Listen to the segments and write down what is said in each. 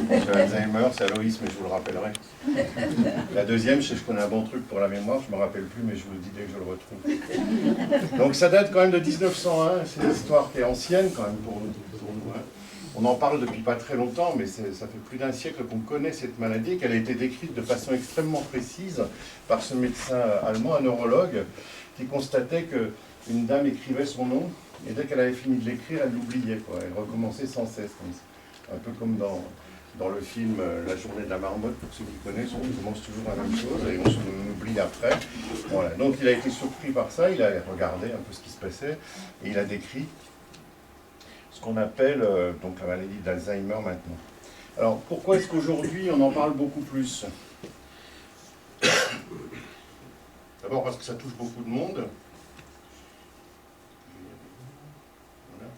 Monsieur Alzheimer, c'est Aloïs, mais je vous le rappellerai. La deuxième, je sais que je connais un bon truc pour la mémoire, je ne me rappelle plus, mais je vous le dis dès que je le retrouve. Donc ça date quand même de 1901, c'est une histoire qui est ancienne quand même pour nous. Hein. On en parle depuis pas très longtemps, mais ça fait plus d'un siècle qu'on connaît cette maladie, qu'elle a été décrite de façon extrêmement précise par ce médecin allemand, un neurologue, qui constatait qu'une dame écrivait son nom, et dès qu'elle avait fini de l'écrire, elle l'oubliait, quoi. Elle recommençait sans cesse, comme ça. Un peu comme dans le film La journée de la marmotte, pour ceux qui connaissent, on commence toujours la même chose, et on s'oublie après. Voilà. Donc il a été surpris par ça, il a regardé un peu ce qui se passait, et il a décrit ce qu'on appelle donc la maladie d'Alzheimer maintenant. Alors, pourquoi est-ce qu'aujourd'hui on en parle beaucoup plus? D'abord parce que ça touche beaucoup de monde. Voilà.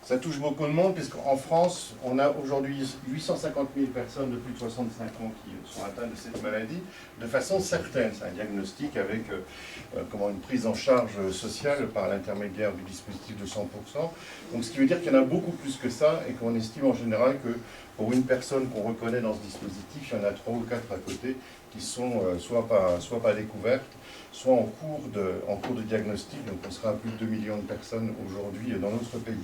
Ça touche beaucoup de monde, puisqu'en France, on a aujourd'hui 850 000 personnes de plus de 65 ans qui sont atteintes de cette maladie, de façon certaine. C'est un diagnostic avec une prise en charge sociale par l'intermédiaire du dispositif de 100%. Donc, ce qui veut dire qu'il y en a beaucoup plus que ça, et qu'on estime en général que pour une personne qu'on reconnaît dans ce dispositif, il y en a 3 ou 4 à côté qui sont soit pas découvertes, soit en cours de diagnostic. Donc, on sera à plus de 2 millions de personnes aujourd'hui dans notre pays.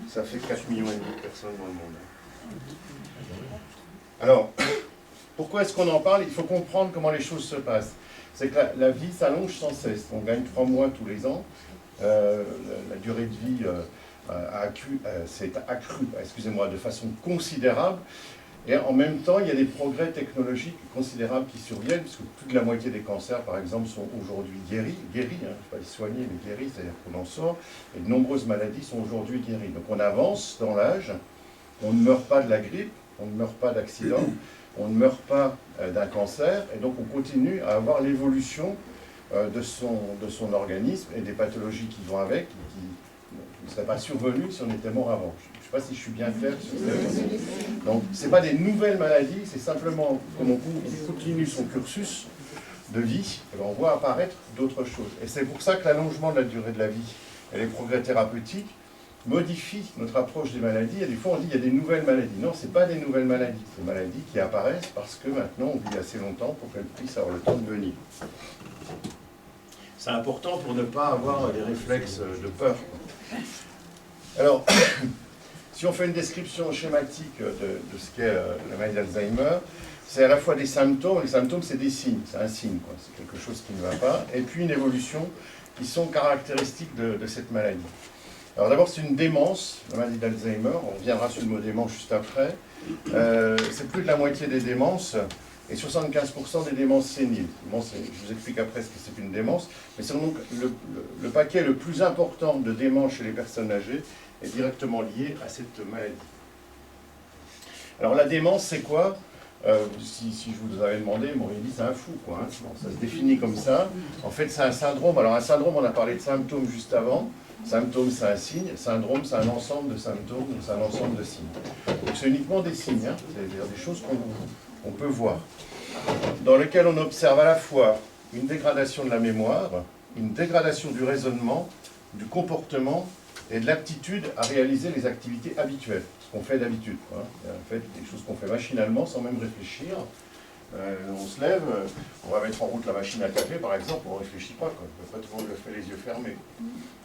Ça fait 4,5 millions de personnes dans le monde. Alors, pourquoi est-ce qu'on en parle? Il faut comprendre comment les choses se passent. C'est que la vie s'allonge sans cesse. On gagne 3 mois tous les ans. La durée de vie s'est accrue, de façon considérable. Et en même temps, il y a des progrès technologiques considérables qui surviennent, puisque plus de la moitié des cancers, par exemple, sont aujourd'hui guéris, je ne vais pas les soigner, mais guéris, c'est-à-dire qu'on en sort, et de nombreuses maladies sont aujourd'hui guéries. Donc on avance dans l'âge, on ne meurt pas de la grippe, on ne meurt pas d'accident, on ne meurt pas d'un cancer, et donc on continue à avoir l'évolution de son organisme et des pathologies qui vont avec, qui ne seraient pas survenues si on était mort avant. Je ne sais pas si je suis bien clair sur cette. Donc, ce n'est pas des nouvelles maladies, c'est simplement, comme on continue son cursus de vie, on voit apparaître d'autres choses. Et c'est pour ça que l'allongement de la durée de la vie et les progrès thérapeutiques modifient notre approche des maladies. Et des fois, on dit qu'il y a des nouvelles maladies. Non, ce n'est pas des nouvelles maladies. C'est des maladies qui apparaissent parce que maintenant, on vit assez longtemps pour qu'elles puissent avoir le temps de venir. C'est important pour ne pas avoir des réflexes de peur. Alors, si on fait une description schématique de ce qu'est la maladie d'Alzheimer, c'est à la fois des symptômes. Les symptômes, c'est des signes. C'est un signe, quoi. C'est quelque chose qui ne va pas. Et puis une évolution qui sont caractéristiques de cette maladie. Alors d'abord, c'est une démence, la maladie d'Alzheimer. On reviendra sur le mot démence juste après. C'est plus de la moitié des démences et 75% des démences séniles. Bon, je vous explique après ce que c'est qu'une démence. Mais c'est donc le paquet le plus important de démences chez les personnes âgées est directement lié à cette maladie. Alors la démence, c'est quoi? Si je vous avais demandé, on m'aurait dit c'est un fou, quoi. Hein. Bon, ça se définit comme ça. En fait, c'est un syndrome. Alors un syndrome, on a parlé de symptômes juste avant. Symptôme, c'est un signe. Syndrome, c'est un ensemble de symptômes, c'est un ensemble de signes. Donc c'est uniquement des signes, hein. C'est-à-dire des choses qu'on peut voir, dans lesquelles on observe à la fois une dégradation de la mémoire, une dégradation du raisonnement, du comportement et de l'aptitude à réaliser les activités habituelles, ce qu'on fait d'habitude. Hein. En fait, des choses qu'on fait machinalement sans même réfléchir. On se lève, on va mettre en route la machine à café, par exemple, on ne réfléchit pas, quoi. Pas tout le monde le fait les yeux fermés.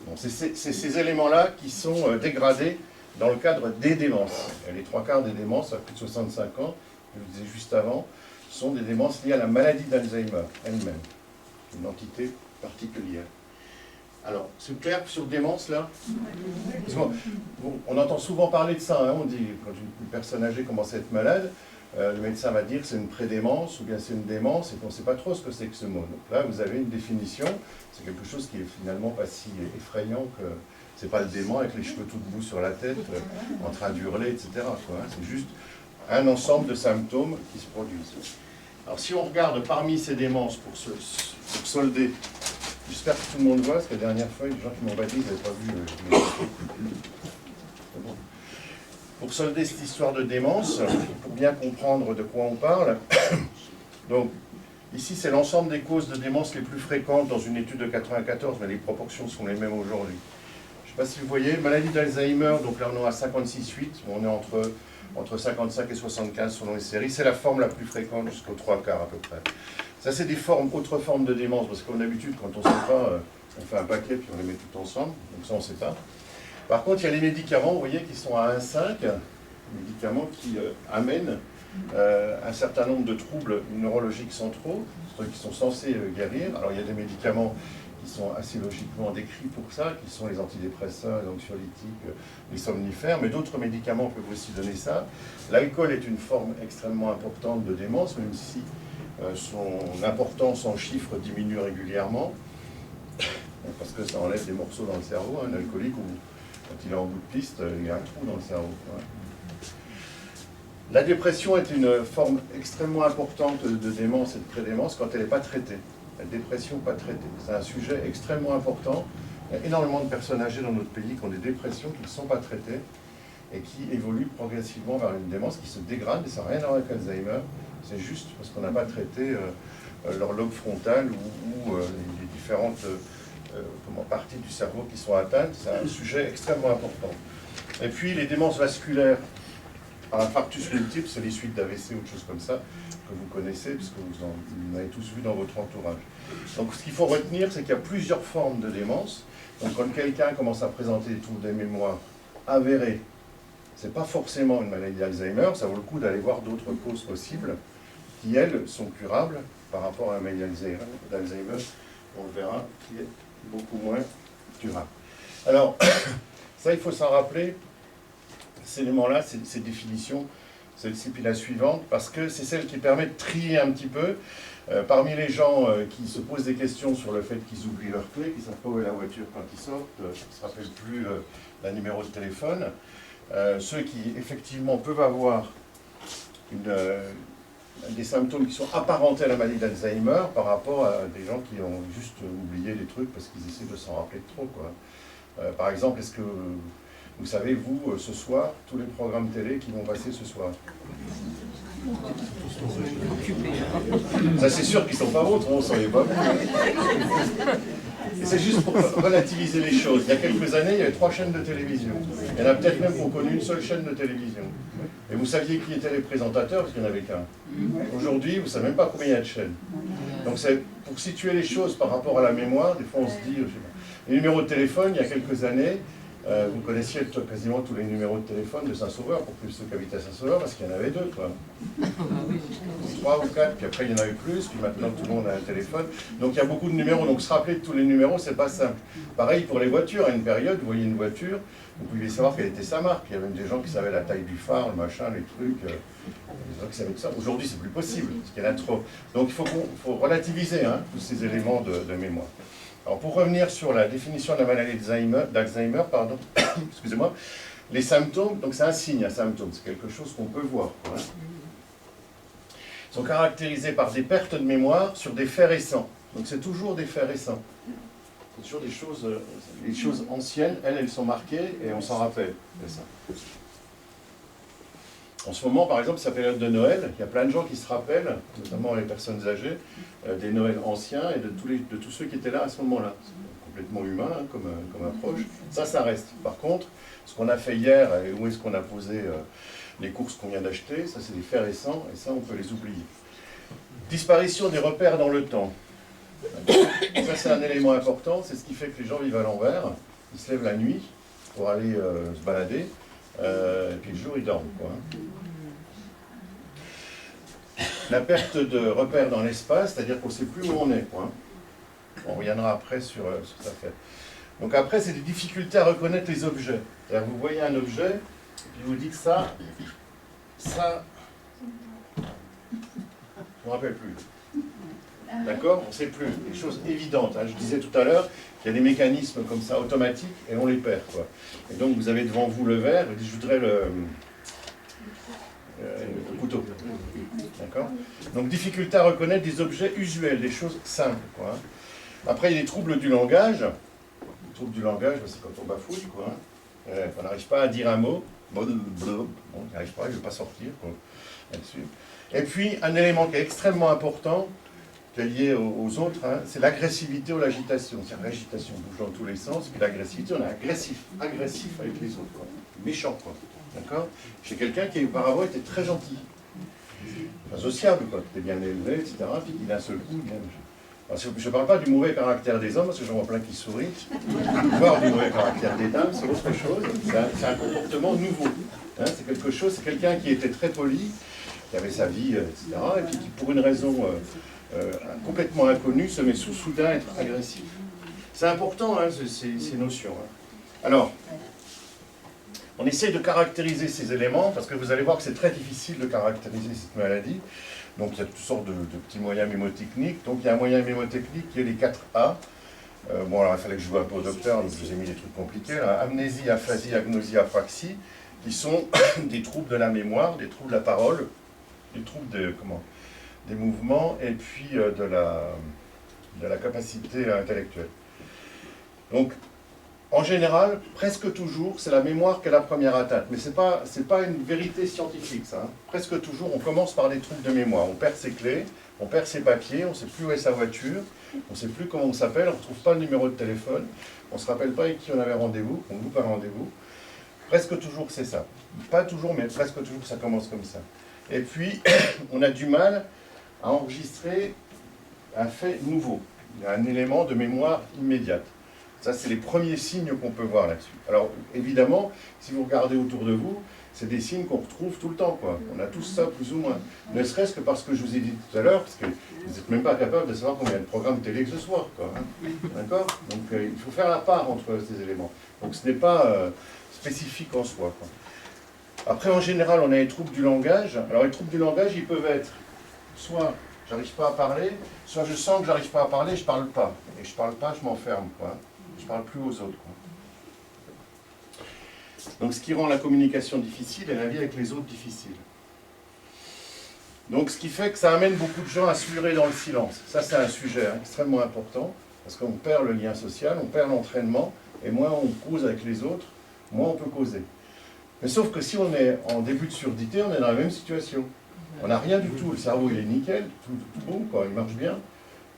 Bon, c'est ces éléments-là qui sont dégradés dans le cadre des démences. Et les 3/4 des démences, à plus de 65 ans, je le disais juste avant, sont des démences liées à la maladie d'Alzheimer elle-même, une entité particulière. Alors, c'est clair sur démence, là? On entend souvent parler de ça, hein. On dit, quand une personne âgée commence à être malade, le médecin va dire que c'est une prédémence ou bien c'est une démence et qu'on ne sait pas trop ce que c'est que ce mot. Donc là, vous avez une définition, c'est quelque chose qui est finalement pas si effrayant que c'est pas le dément avec les cheveux tout debout sur la tête, en train d'hurler, etc. Quoi, hein. C'est juste un ensemble de symptômes qui se produisent. Alors si on regarde parmi ces démences pour solder, j'espère que tout le monde voit, parce que la dernière fois, les gens qui m'ont dit, ils n'avaient pas vu. Bon. Pour solder cette histoire de démence, pour bien comprendre de quoi on parle, donc ici c'est l'ensemble des causes de démence les plus fréquentes dans une étude de 94, mais les proportions sont les mêmes aujourd'hui. Je ne sais pas si vous voyez, maladie d'Alzheimer, donc là on est à 56,8, on est entre entre 55 et 75 selon les séries. C'est la forme la plus fréquente, jusqu'aux 3 quarts à peu près. Ça, c'est des autres formes de démence, parce qu'en d'habitude, quand on ne sait pas, on fait un paquet puis on les met tout ensemble, donc ça, on ne sait pas. Par contre, il y a les médicaments, vous voyez, qui sont à 1,5, médicaments qui amènent un certain nombre de troubles neurologiques centraux, qui sont censés guérir. Alors, il y a des médicaments qui sont assez logiquement décrits pour ça, qui sont les antidépresseurs, les anxiolytiques, les somnifères, mais d'autres médicaments peuvent aussi donner ça. L'alcool est une forme extrêmement importante de démence, même si son importance en chiffres diminue régulièrement, parce que ça enlève des morceaux dans le cerveau. Un alcoolique, quand il est en bout de piste, il y a un trou dans le cerveau. La dépression est une forme extrêmement importante de démence et de prédémence quand elle n'est pas traitée. La dépression pas traitée. C'est un sujet extrêmement important. Il y a énormément de personnes âgées dans notre pays qui ont des dépressions qui ne sont pas traitées et qui évoluent progressivement vers une démence qui se dégrade, et ça n'a rien à voir avec Alzheimer, c'est juste parce qu'on n'a pas traité leur lobe frontal ou les différentes parties du cerveau qui sont atteintes. C'est un sujet extrêmement important. Et puis les démences vasculaires, par infarctus multiple, c'est les suites d'AVC ou de choses comme ça, que vous connaissez, puisque vous en avez tous vu dans votre entourage. Donc ce qu'il faut retenir, c'est qu'il y a plusieurs formes de démence. Donc quand quelqu'un commence à présenter des troubles de mémoire avérés, ce n'est pas forcément une maladie d'Alzheimer, ça vaut le coup d'aller voir d'autres causes possibles, qui elles sont curables par rapport à la maladie d'Alzheimer, on le verra, qui est beaucoup moins curable. Alors, ça il faut s'en rappeler, ces éléments-là, ces définitions, celle-ci puis la suivante, parce que c'est celle qui permet de trier un petit peu parmi les gens qui se posent des questions sur le fait qu'ils oublient leur clé, qu'ils ne savent pas où est la voiture quand ils sortent, qui ne se rappellent plus d'un numéro de téléphone, ceux qui effectivement peuvent avoir des symptômes qui sont apparentés à la maladie d'Alzheimer par rapport à des gens qui ont juste oublié des trucs parce qu'ils essaient de s'en rappeler de trop, quoi. Par exemple, est-ce que vous savez, vous, ce soir, tous les programmes télé qui vont passer ce soir? Ça, c'est sûr qu'ils ne sont pas vôtres, on ne savait pas. Et c'est juste pour relativiser les choses. Il y a quelques années, il y avait 3 chaînes de télévision. Il y en a peut-être même qui ont connu une seule chaîne de télévision. Et vous saviez qui étaient les présentateurs, parce qu'il n'y en avait qu'un. Aujourd'hui, vous ne savez même pas combien il y a de chaînes. Donc c'est pour situer les choses par rapport à la mémoire, des fois on se dit, je sais pas. Les numéros de téléphone, il y a quelques années, vous connaissiez quasiment tous les numéros de téléphone de Saint-Sauveur, pour plus ceux qui habitaient à Saint-Sauveur, parce qu'il y en avait 2, quoi. 3 ou 4, puis après il y en avait plus, puis maintenant tout le monde a un téléphone. Donc il y a beaucoup de numéros, donc se rappeler de tous les numéros, c'est pas simple. Pareil pour les voitures, à une période, vous voyez une voiture, vous pouviez savoir quelle était sa marque. Il y avait même des gens qui savaient la taille du phare, le machin, les trucs, des gens qui savaient tout ça. Aujourd'hui, c'est plus possible, parce qu'il y en a trop. Donc il faut relativiser tous ces éléments de mémoire. Alors pour revenir sur la définition de la maladie d'Alzheimer, excusez-moi, les symptômes, donc c'est un signe, un symptôme, c'est quelque chose qu'on peut voir, quoi, sont caractérisés par des pertes de mémoire sur des faits récents. Donc c'est toujours des faits récents. C'est toujours des choses, les choses anciennes, elles sont marquées et on s'en rappelle. C'est ça. En ce moment, par exemple, c'est la période de Noël. Il y a plein de gens qui se rappellent, notamment les personnes âgées, des Noëls anciens et de tous ceux qui étaient là à ce moment-là. C'est complètement humain comme approche. Ça reste. Par contre, ce qu'on a fait hier et où est-ce qu'on a posé les courses qu'on vient d'acheter, ça c'est des faits récents et ça on peut les oublier. Disparition des repères dans le temps. Ça c'est un élément important, c'est ce qui fait que les gens vivent à l'envers. Ils se lèvent la nuit pour aller se balader. Et puis le jour, ils dorment, quoi. La perte de repères dans l'espace, c'est-à-dire qu'on ne sait plus où on est, quoi. On reviendra après sur ce que ça fait. Donc après, c'est des difficultés à reconnaître les objets. C'est-à-dire vous voyez un objet, et puis vous dites ça, je ne me rappelle plus. D'accord? On ne sait plus. Des choses évidentes. Je disais tout à l'heure qu'il y a des mécanismes comme ça automatiques et on les perd, quoi. Et donc vous avez devant vous le verre, je voudrais le couteau. D'accord? Donc difficulté à reconnaître des objets usuels, des choses simples, quoi. Après il y a les troubles du langage. Les troubles du langage, c'est quand on bafouille, quoi. On n'arrive pas à dire un mot. Bon, on n'y arrive pas, il ne veut pas sortir, quoi, là-dessus. Et puis un élément qui est extrêmement important, qui est lié aux autres, c'est l'agressivité ou l'agitation. C'est l'agitation bouge dans tous les sens, puis l'agressivité, on est agressif avec les autres, quoi. Méchant, quoi. D'accord? Chez quelqu'un qui auparavant était très gentil, enfin, sociable, quoi, qui était bien élevé, etc. Puis d'un seul coup, je ne parle pas du mauvais caractère des hommes, parce que j'en vois plein qui sourient, voire du mauvais caractère des dames, c'est autre chose. C'est un comportement nouveau. Hein, c'est quelque chose, c'est quelqu'un qui était très poli, qui avait sa vie, etc. Et puis qui, pour une raison complètement inconnue, se met soudain à être agressif. C'est important, hein, ces notions. Hein. Alors, on essaie de caractériser ces éléments, parce que vous allez voir que c'est très difficile de caractériser cette maladie. Donc il y a toutes sortes de petits moyens mémotechniques. Donc il y a un moyen mémotechnique qui est les 4 A. Bon, alors il fallait que je joue un peu au docteur, donc je vous ai mis des trucs compliqués. Là. Amnésie, aphasie, agnosie, apraxie, qui sont des troubles de la mémoire, des troubles de la parole, des troubles des mouvements, et puis de la capacité intellectuelle. Donc, en général, presque toujours, c'est la mémoire qui est la première atteinte. Mais ce n'est pas une vérité scientifique, ça. Hein. Presque toujours, on commence par des troubles de mémoire. On perd ses clés, on perd ses papiers, on ne sait plus où est sa voiture, on ne sait plus comment on s'appelle, on ne retrouve pas le numéro de téléphone, on ne se rappelle pas avec qui on avait rendez-vous, on loupe un rendez-vous. Presque toujours, c'est ça. Pas toujours, mais presque toujours, ça commence comme ça. Et puis, on a du mal à enregistrer un fait nouveau, un élément de mémoire immédiate. Ça, c'est les premiers signes qu'on peut voir là-dessus. Alors, évidemment, si vous regardez autour de vous, c'est des signes qu'on retrouve tout le temps, quoi. On a tous ça, plus ou moins. Ne serait-ce que parce que je vous ai dit tout à l'heure, parce que vous n'êtes même pas capable de savoir combien de programmes télé que ce soir, quoi. Hein. D'accord? Donc, il faut faire la part entre ces éléments. Donc, ce n'est pas spécifique en soi, quoi. Après, en général, on a les troubles du langage. Alors, les troubles du langage, ils peuvent être soit j'arrive pas à parler, soit je sens que j'arrive pas à parler, je parle pas. Et je parle pas, je m'enferme, quoi. Je parle plus aux autres, quoi. Donc, ce qui rend la communication difficile et la vie avec les autres difficile. Donc, ce qui fait que ça amène beaucoup de gens à se murer dans le silence. Ça, c'est un sujet extrêmement important, parce qu'on perd le lien social, on perd l'entraînement, et moins on cause avec les autres, moins on peut causer. Mais sauf que si on est en début de surdité, on est dans la même situation. On n'a rien du tout, le cerveau il est nickel, tout bon, quoi, il marche bien.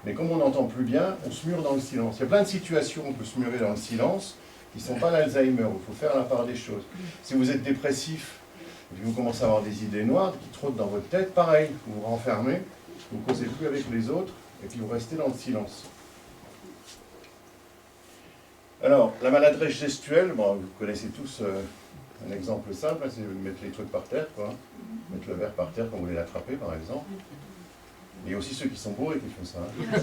Mais comme on n'entend plus bien, on se mure dans le silence. Il y a plein de situations où on peut se murer dans le silence, qui ne sont pas l'Alzheimer, il faut faire la part des choses. Si vous êtes dépressif, et puis vous commencez à avoir des idées noires qui trottent dans votre tête, pareil, vous vous renfermez, vous ne causez plus avec les autres, et puis vous restez dans le silence. Alors, la maladresse gestuelle, bon, vous connaissez tous un exemple simple, c'est de mettre les trucs par terre, quoi. Mettre le verre par terre quand vous voulez l'attraper, par exemple. Il y a aussi ceux qui sont bourrés qui font ça. Hein.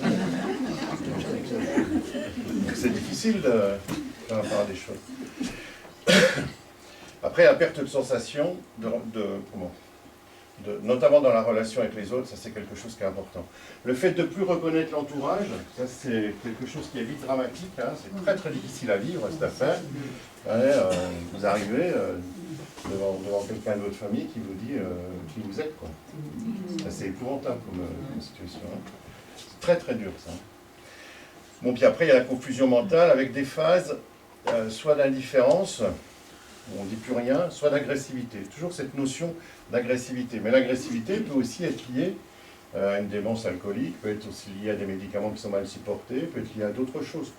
Donc c'est difficile de faire la part des choses. Après, la perte de sensation, notamment dans la relation avec les autres, ça c'est quelque chose qui est important. Le fait de ne plus reconnaître l'entourage, ça c'est quelque chose qui est vite dramatique, hein. C'est très très difficile à vivre cette affaire. Ouais, vous arrivez devant quelqu'un de votre famille qui vous dit qui vous êtes, quoi. C'est épouvantable comme situation. Hein. C'est très très dur ça. Bon, puis après il y a la confusion mentale avec des phases soit d'indifférence, on ne dit plus rien, soit d'agressivité. Toujours cette notion d'agressivité. Mais l'agressivité peut aussi être liée à une démence alcoolique, peut être aussi liée à des médicaments qui sont mal supportés, peut être liée à d'autres choses.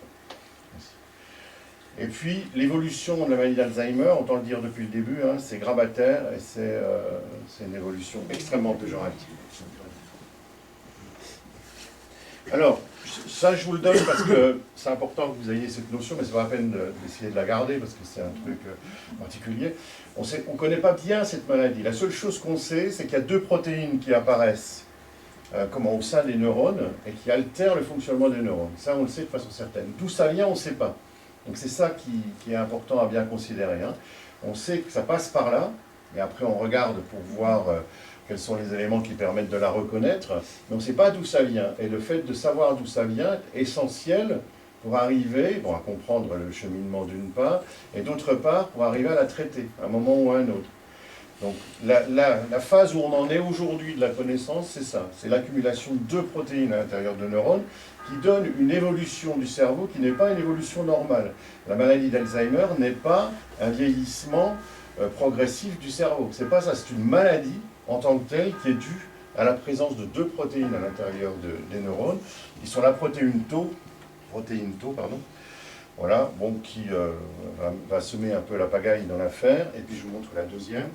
Et puis, l'évolution de la maladie d'Alzheimer, autant le dire depuis le début, hein, c'est grabataire et c'est une évolution extrêmement péjorative. Alors, ça je vous le donne parce que c'est important que vous ayez cette notion, mais c'est pas la peine d'essayer de la garder parce que c'est un truc particulier. On ne connaît pas bien cette maladie. La seule chose qu'on sait, c'est qu'il y a 2 protéines qui apparaissent au sein des neurones et qui altèrent le fonctionnement des neurones. Ça, on le sait de façon certaine. D'où ça vient, on ne sait pas. Donc c'est ça qui est important à bien considérer. Hein. On sait que ça passe par là, et après on regarde pour voir quels sont les éléments qui permettent de la reconnaître, mais on ne sait pas d'où ça vient. Et le fait de savoir d'où ça vient est essentiel pour arriver à comprendre le cheminement d'une part, et d'autre part pour arriver à la traiter, à un moment ou à un autre. Donc la phase où on en est aujourd'hui de la connaissance, c'est ça. C'est l'accumulation de 2 protéines à l'intérieur de neurones qui donne une évolution du cerveau qui n'est pas une évolution normale. La maladie d'Alzheimer n'est pas un vieillissement progressif du cerveau. C'est pas ça, c'est une maladie en tant que telle qui est due à la présence de 2 protéines à l'intérieur des neurones, qui sont la protéine Tau, voilà, bon, qui va semer un peu la pagaille dans l'affaire. Et puis je vous montre la deuxième.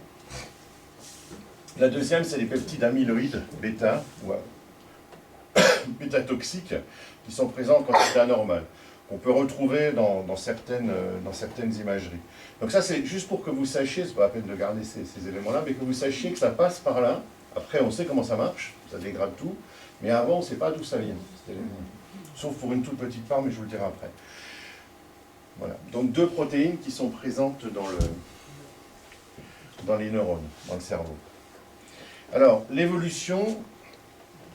La deuxième, c'est les peptides amyloïdes bêta, ou bêta toxiques, qui sont présents en quantité anormale, qu'on peut retrouver dans certaines imageries. Donc ça, c'est juste pour que vous sachiez, c'est pas la peine de garder ces éléments-là, mais que vous sachiez que ça passe par là. Après, on sait comment ça marche, ça dégrade tout, mais avant, on ne sait pas d'où ça vient. Sauf pour une toute petite part, mais je vous le dirai après. Voilà. Donc deux protéines qui sont présentes dans les neurones, dans le cerveau. Alors, l'évolution,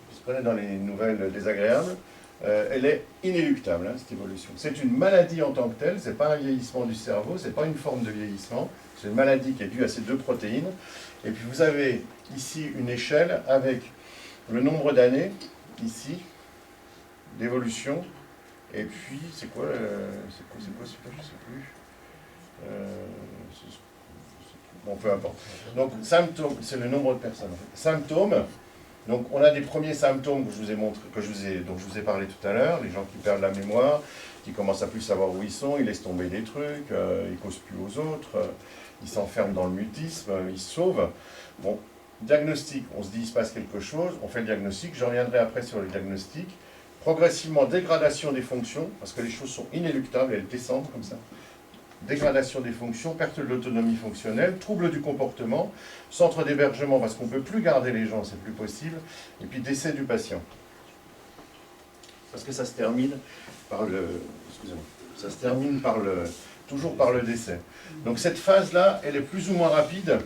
puisqu'on est dans les nouvelles désagréables, elle est inéluctable, hein, cette évolution. C'est une maladie en tant que telle, ce n'est pas un vieillissement du cerveau, ce n'est pas une forme de vieillissement, c'est une maladie qui est due à ces deux protéines. Et puis vous avez ici une échelle avec le nombre d'années, ici, d'évolution. Et puis, c'est quoi celui-là, je ne sais plus. Bon, peu importe. Donc, symptômes, c'est le nombre de personnes. Symptômes, donc on a des premiers symptômes que je vous ai montré, dont je vous ai parlé tout à l'heure, les gens qui perdent la mémoire, qui commencent à plus savoir où ils sont, ils laissent tomber des trucs, ils causent plus aux autres, ils s'enferment dans le mutisme, ils se sauvent. Bon, diagnostic, on se dit il se passe quelque chose, on fait le diagnostic, je reviendrai après sur le diagnostic. Progressivement, dégradation des fonctions, parce que les choses sont inéluctables, elles descendent comme ça. Dégradation des fonctions, perte de l'autonomie fonctionnelle, trouble du comportement, centre d'hébergement parce qu'on ne peut plus garder les gens, c'est plus possible, et puis décès du patient. Parce que ça se termine par toujours par le décès. Donc cette phase-là, elle est plus ou moins rapide,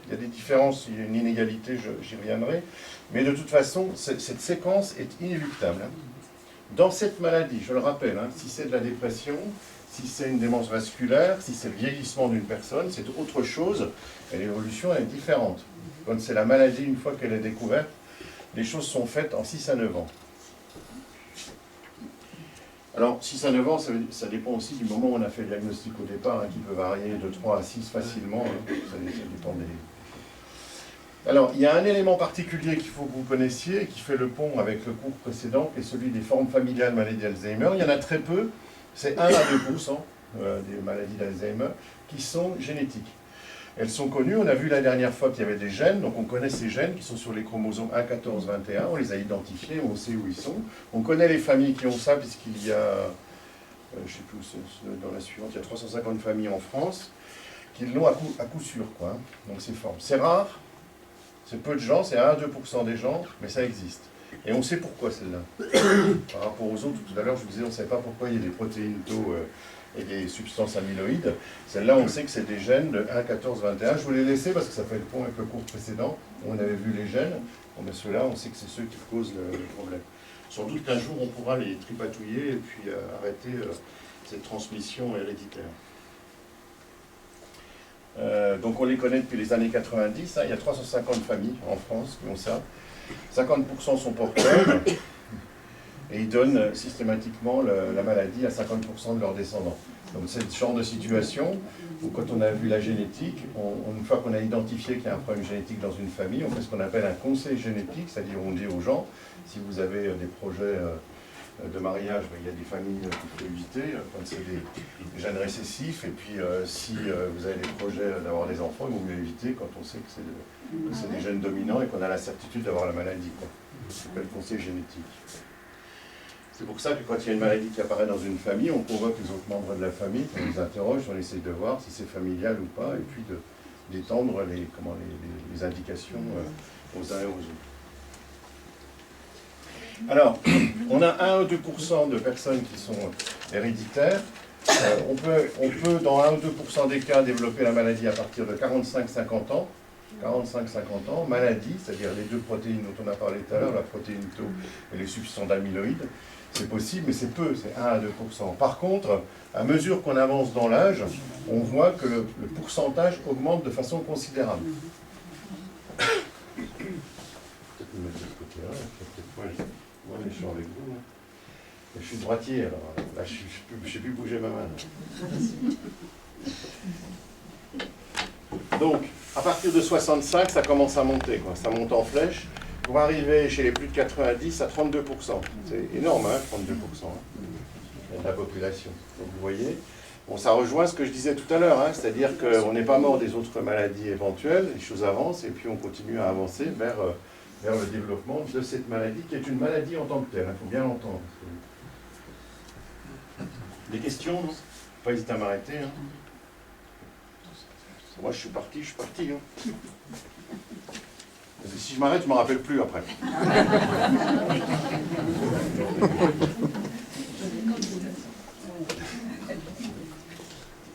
il y a des différences, il y a une inégalité, j'y reviendrai, mais de toute façon, cette séquence est inéluctable. Dans cette maladie, je le rappelle, si c'est de la dépression, si c'est une démence vasculaire, si c'est le vieillissement d'une personne, c'est autre chose, et l'évolution est différente. Quand c'est la maladie, une fois qu'elle est découverte, les choses sont faites en 6 à 9 ans. Alors, 6 à 9 ans, ça dépend aussi du moment où on a fait le diagnostic au départ, qui peut varier de 3 à 6 facilement, ça dépend des... Alors, il y a un élément particulier qu'il faut que vous connaissiez, qui fait le pont avec le cours précédent, qui est celui des formes familiales maladie d'Alzheimer. Il y en a très peu, c'est 1 à 2% des maladies d'Alzheimer qui sont génétiques. Elles sont connues, on a vu la dernière fois qu'il y avait des gènes, donc on connaît ces gènes qui sont sur les chromosomes 1, 14, 21, on les a identifiés, on sait où ils sont. On connaît les familles qui ont ça, puisqu'il y a, je ne sais plus, dans la suivante, il y a 350 familles en France qui l'ont à coup sûr, quoi. Donc c'est fort. C'est rare, c'est peu de gens, c'est 1 à 2% des gens, mais ça existe. Et on sait pourquoi celle-là. Par rapport aux autres, tout à l'heure, je vous disais, on ne savait pas pourquoi il y a des protéines tau et des substances amyloïdes. Celle-là, on sait que c'est des gènes de 1, 14, 21. Je vous l'ai laissé parce que ça fait le pont avec le cours précédent, où on avait vu les gènes. Bon, mais ceux-là, on sait que c'est ceux qui causent le problème. Sans doute qu'un jour, on pourra les tripatouiller et puis arrêter cette transmission héréditaire. Donc on les connaît depuis les années 90, il y a 350 familles en France qui ont ça. 50% sont porteurs et ils donnent systématiquement la maladie à 50% de leurs descendants. Donc c'est ce genre de situation où quand on a vu la génétique, une fois qu'on a identifié qu'il y a un problème génétique dans une famille, on fait ce qu'on appelle un conseil génétique, c'est-à-dire on dit aux gens, si vous avez des projets de mariage, il y a des familles qu'il faut éviter quand c'est des gènes récessifs, et puis si vous avez des projets d'avoir des enfants, il vaut mieux éviter quand on sait que c'est des gènes dominants et qu'on a la certitude d'avoir la maladie. Ça s'appelle le conseil génétique. C'est pour ça que quand il y a une maladie qui apparaît dans une famille, on convoque les autres membres de la famille, on les interroge, on essaie de voir si c'est familial ou pas, et puis d'étendre les indications aux uns et aux autres. Alors, on a 1 ou 2% de personnes qui sont héréditaires. On peut, dans 1 ou 2% des cas, développer la maladie à partir de 45-50 ans. 45-50 ans, maladie, c'est-à-dire les deux protéines dont on a parlé tout à l'heure, la protéine tau et les substances amyloïdes. C'est possible, mais c'est peu, c'est 1 à 2%. Par contre, à mesure qu'on avance dans l'âge, on voit que le pourcentage augmente de façon considérable. Moi, je suis avec vous. Je suis droitier, alors là, je ne sais plus bouger ma main. Donc, à partir de 65, ça commence à monter, quoi. Ça monte en flèche, pour arriver chez les plus de 90 à 32%. C'est énorme, 32%. de la population. Donc vous voyez, bon, ça rejoint ce que je disais tout à l'heure, hein, c'est-à-dire qu'on n'est pas mort des autres maladies éventuelles, les choses avancent, et puis on continue à avancer vers le développement de cette maladie, qui est une maladie en tant que telle, il faut bien l'entendre. Des questions, non? Pas hésiter à m'arrêter. Hein. Moi, je suis parti. Hein. Si je m'arrête, je ne me rappelle plus après.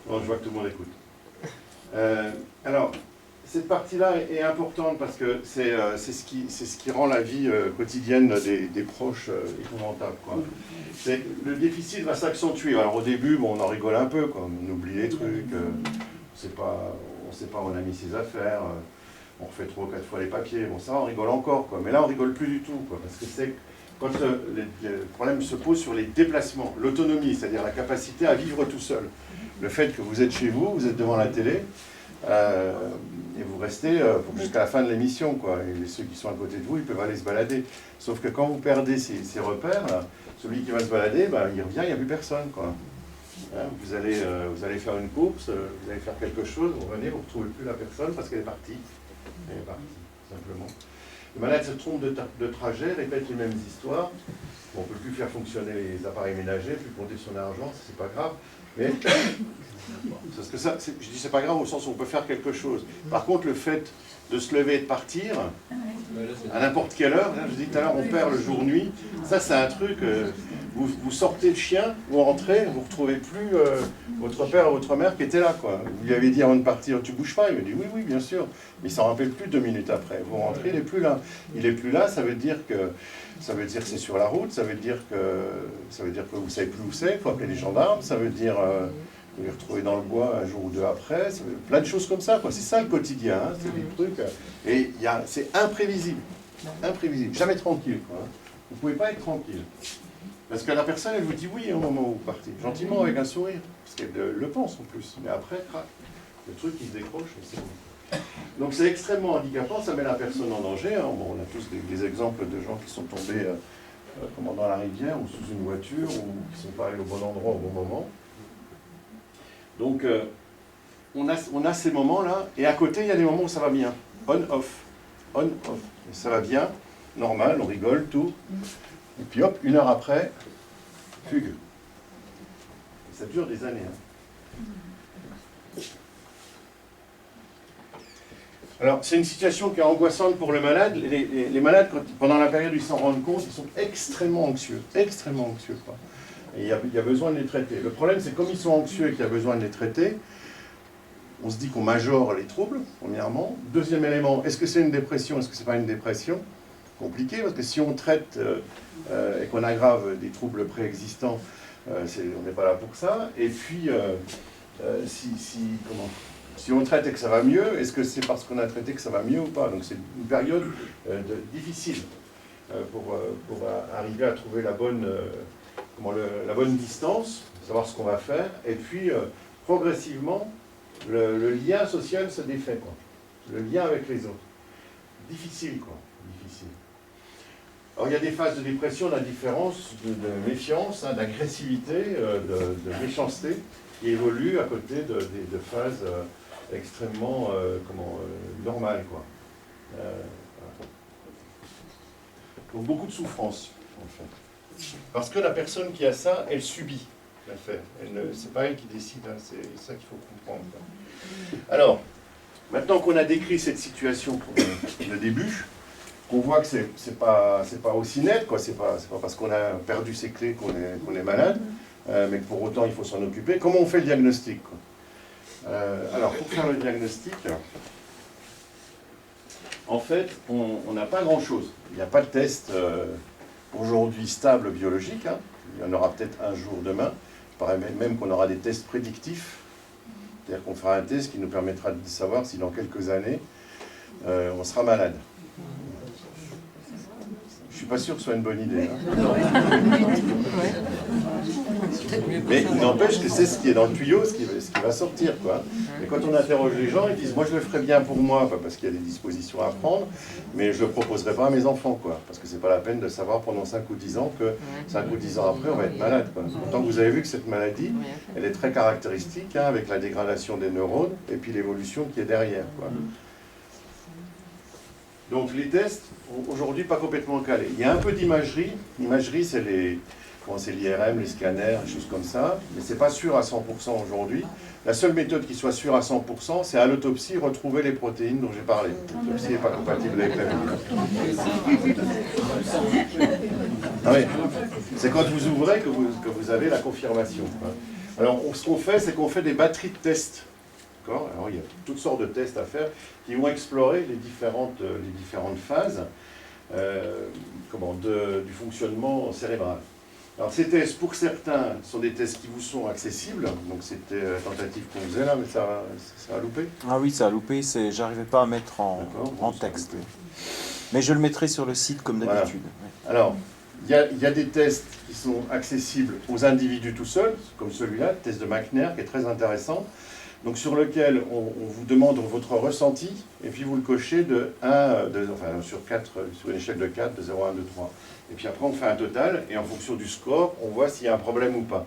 Bon, je vois que tout le monde écoute. Alors, cette partie-là est importante parce que c'est ce qui rend la vie quotidienne des proches épouvantable. Le déficit va s'accentuer. Alors au début, bon, on en rigole un peu, quoi. On oublie les trucs, on ne sait pas où on a mis ses affaires, on refait 3 ou 4 fois les papiers. Bon, ça, on rigole encore, quoi. Mais là, on rigole plus du tout, quoi, parce que c'est quand le problème se pose sur les déplacements, l'autonomie, c'est-à-dire la capacité à vivre tout seul. Le fait que vous êtes chez vous, vous êtes devant la télé, et vous restez jusqu'à la fin de l'émission, quoi. Et ceux qui sont à côté de vous, ils peuvent aller se balader. Sauf que quand vous perdez ces repères, là, celui qui va se balader, ben, il revient, il n'y a plus personne, quoi. Hein, vous allez faire une course, vous allez faire quelque chose, vous revenez, vous ne retrouvez plus la personne parce qu'elle est partie. Elle est partie, simplement. Le malade se trompe de trajet, répète les mêmes histoires. Bon, on ne peut plus faire fonctionner les appareils ménagers, plus compter son argent, ça c'est pas grave. Mais parce que ça, je dis c'est pas grave au sens où on peut faire quelque chose. Par contre, le fait de se lever et de partir, à n'importe quelle heure, là, je dis tout à l'heure, on perd le jour-nuit, ça c'est un truc, vous sortez le chien, vous rentrez, vous ne retrouvez plus votre père ou votre mère qui était là, quoi. Vous lui avez dit avant de partir, tu bouges pas, il me dit oui, oui, bien sûr, mais il s'en rappelle plus 2 minutes après. Vous rentrez, il n'est plus là. Il n'est plus là, ça veut dire que c'est sur la route, ça veut dire que vous savez plus où c'est, il faut appeler les gendarmes, ça veut dire vous les retrouvez dans le bois un jour ou 2 après, plein de choses comme ça, quoi. C'est ça le quotidien, hein, c'est des trucs, et c'est imprévisible, jamais tranquille, quoi. Vous ne pouvez pas être tranquille. Parce que la personne, elle vous dit oui au moment où vous partez, gentiment avec un sourire, parce qu'elle le pense en plus, mais après, crac, le truc il se décroche, et c'est bon. Donc c'est extrêmement handicapant, ça met la personne en danger, hein. Bon, on a tous des exemples de gens qui sont tombés dans la rivière ou sous une voiture, ou qui ne sont pas allés au bon endroit au bon moment. Donc on a ces moments-là, et à côté il y a des moments où ça va bien, on-off, on-off, ça va bien, normal, on rigole, tout, et puis hop, 1 heure après, fugue. Et ça dure des années. Hein. Alors, c'est une situation qui est angoissante pour le malade. Les malades, pendant la période où ils s'en rendent compte, ils sont extrêmement anxieux, quoi. Et il y a besoin de les traiter. Le problème, c'est comme ils sont anxieux et qu'il y a besoin de les traiter, on se dit qu'on majore les troubles, premièrement. Deuxième élément, est-ce que c'est une dépression, est-ce que c'est pas une dépression? Compliqué, parce que si on traite et qu'on aggrave des troubles préexistants, on n'est pas là pour ça. Et puis, si on traite et que ça va mieux, est-ce que c'est parce qu'on a traité que ça va mieux ou pas? Donc c'est une période difficile pour arriver à trouver la bonne distance, savoir ce qu'on va faire, et puis progressivement, le lien social se défait, quoi. Le lien avec les autres. Difficile, quoi. Difficile. Alors il y a des phases de dépression, d'indifférence, de méfiance, hein, d'agressivité, de méchanceté, qui évoluent à côté de phases extrêmement normales, quoi. Voilà. Donc beaucoup de souffrance, en fait. Parce que la personne qui a ça, elle subit l'affaire. C'est pas elle qui décide, hein, c'est ça qu'il faut comprendre. Alors, maintenant qu'on a décrit cette situation pour le début, qu'on voit que c'est pas aussi net, quoi. C'est pas parce qu'on a perdu ses clés qu'on est malade, mais que pour autant il faut s'en occuper. Comment on fait le diagnostic, quoi? Alors, pour faire le diagnostic, en fait, on n'a pas grand-chose. Il n'y a pas de test aujourd'hui stable biologique, hein. Il y en aura peut-être un jour demain. Il paraît même qu'on aura des tests prédictifs. C'est-à-dire qu'on fera un test qui nous permettra de savoir si dans quelques années, on sera malade. Je suis pas sûr que ce soit une bonne idée. Mais il n'empêche que c'est ce qui est dans le tuyau, ce qui va sortir, quoi. Et quand on interroge les gens, ils disent, moi je le ferais bien pour moi, parce qu'il y a des dispositions à prendre, mais je ne le proposerai pas à mes enfants, quoi. Parce que c'est pas la peine de savoir pendant 5 ou 10 ans que 5 ou 10 ans après, on va être malade, quoi. Pourtant, vous avez vu que cette maladie, elle est très caractéristique, hein, avec la dégradation des neurones et puis l'évolution qui est derrière, quoi. Donc les tests, aujourd'hui, pas complètement calés. Il y a un peu d'imagerie. L'imagerie, c'est l'IRM, les scanners, des choses comme ça, mais c'est pas sûr à 100% aujourd'hui. La seule méthode qui soit sûre à 100%, c'est à l'autopsie retrouver les protéines dont j'ai parlé. L'autopsie n'est pas compatible avec la vie. Ah oui. C'est quand vous ouvrez que vous avez la confirmation. Alors, ce qu'on fait, c'est qu'on fait des batteries de tests. Alors, il y a toutes sortes de tests à faire qui vont explorer les différentes phases du fonctionnement cérébral. Alors, ces tests, pour certains, sont des tests qui vous sont accessibles. Donc, c'était la tentative qu'on faisait là, mais ça a loupé. Ah oui, ça a loupé. J'arrivais pas à mettre en texte. Oui. Mais je le mettrai sur le site comme d'habitude. Voilà. Alors, il y a des tests qui sont accessibles aux individus tout seuls, comme celui-là, le test de McNair, qui est très intéressant. Donc sur lequel on vous demande votre ressenti, et puis vous le cochez sur 4, sur une échelle de 4, de 0 à 1, 2, 3. Et puis après on fait un total, et en fonction du score, on voit s'il y a un problème ou pas.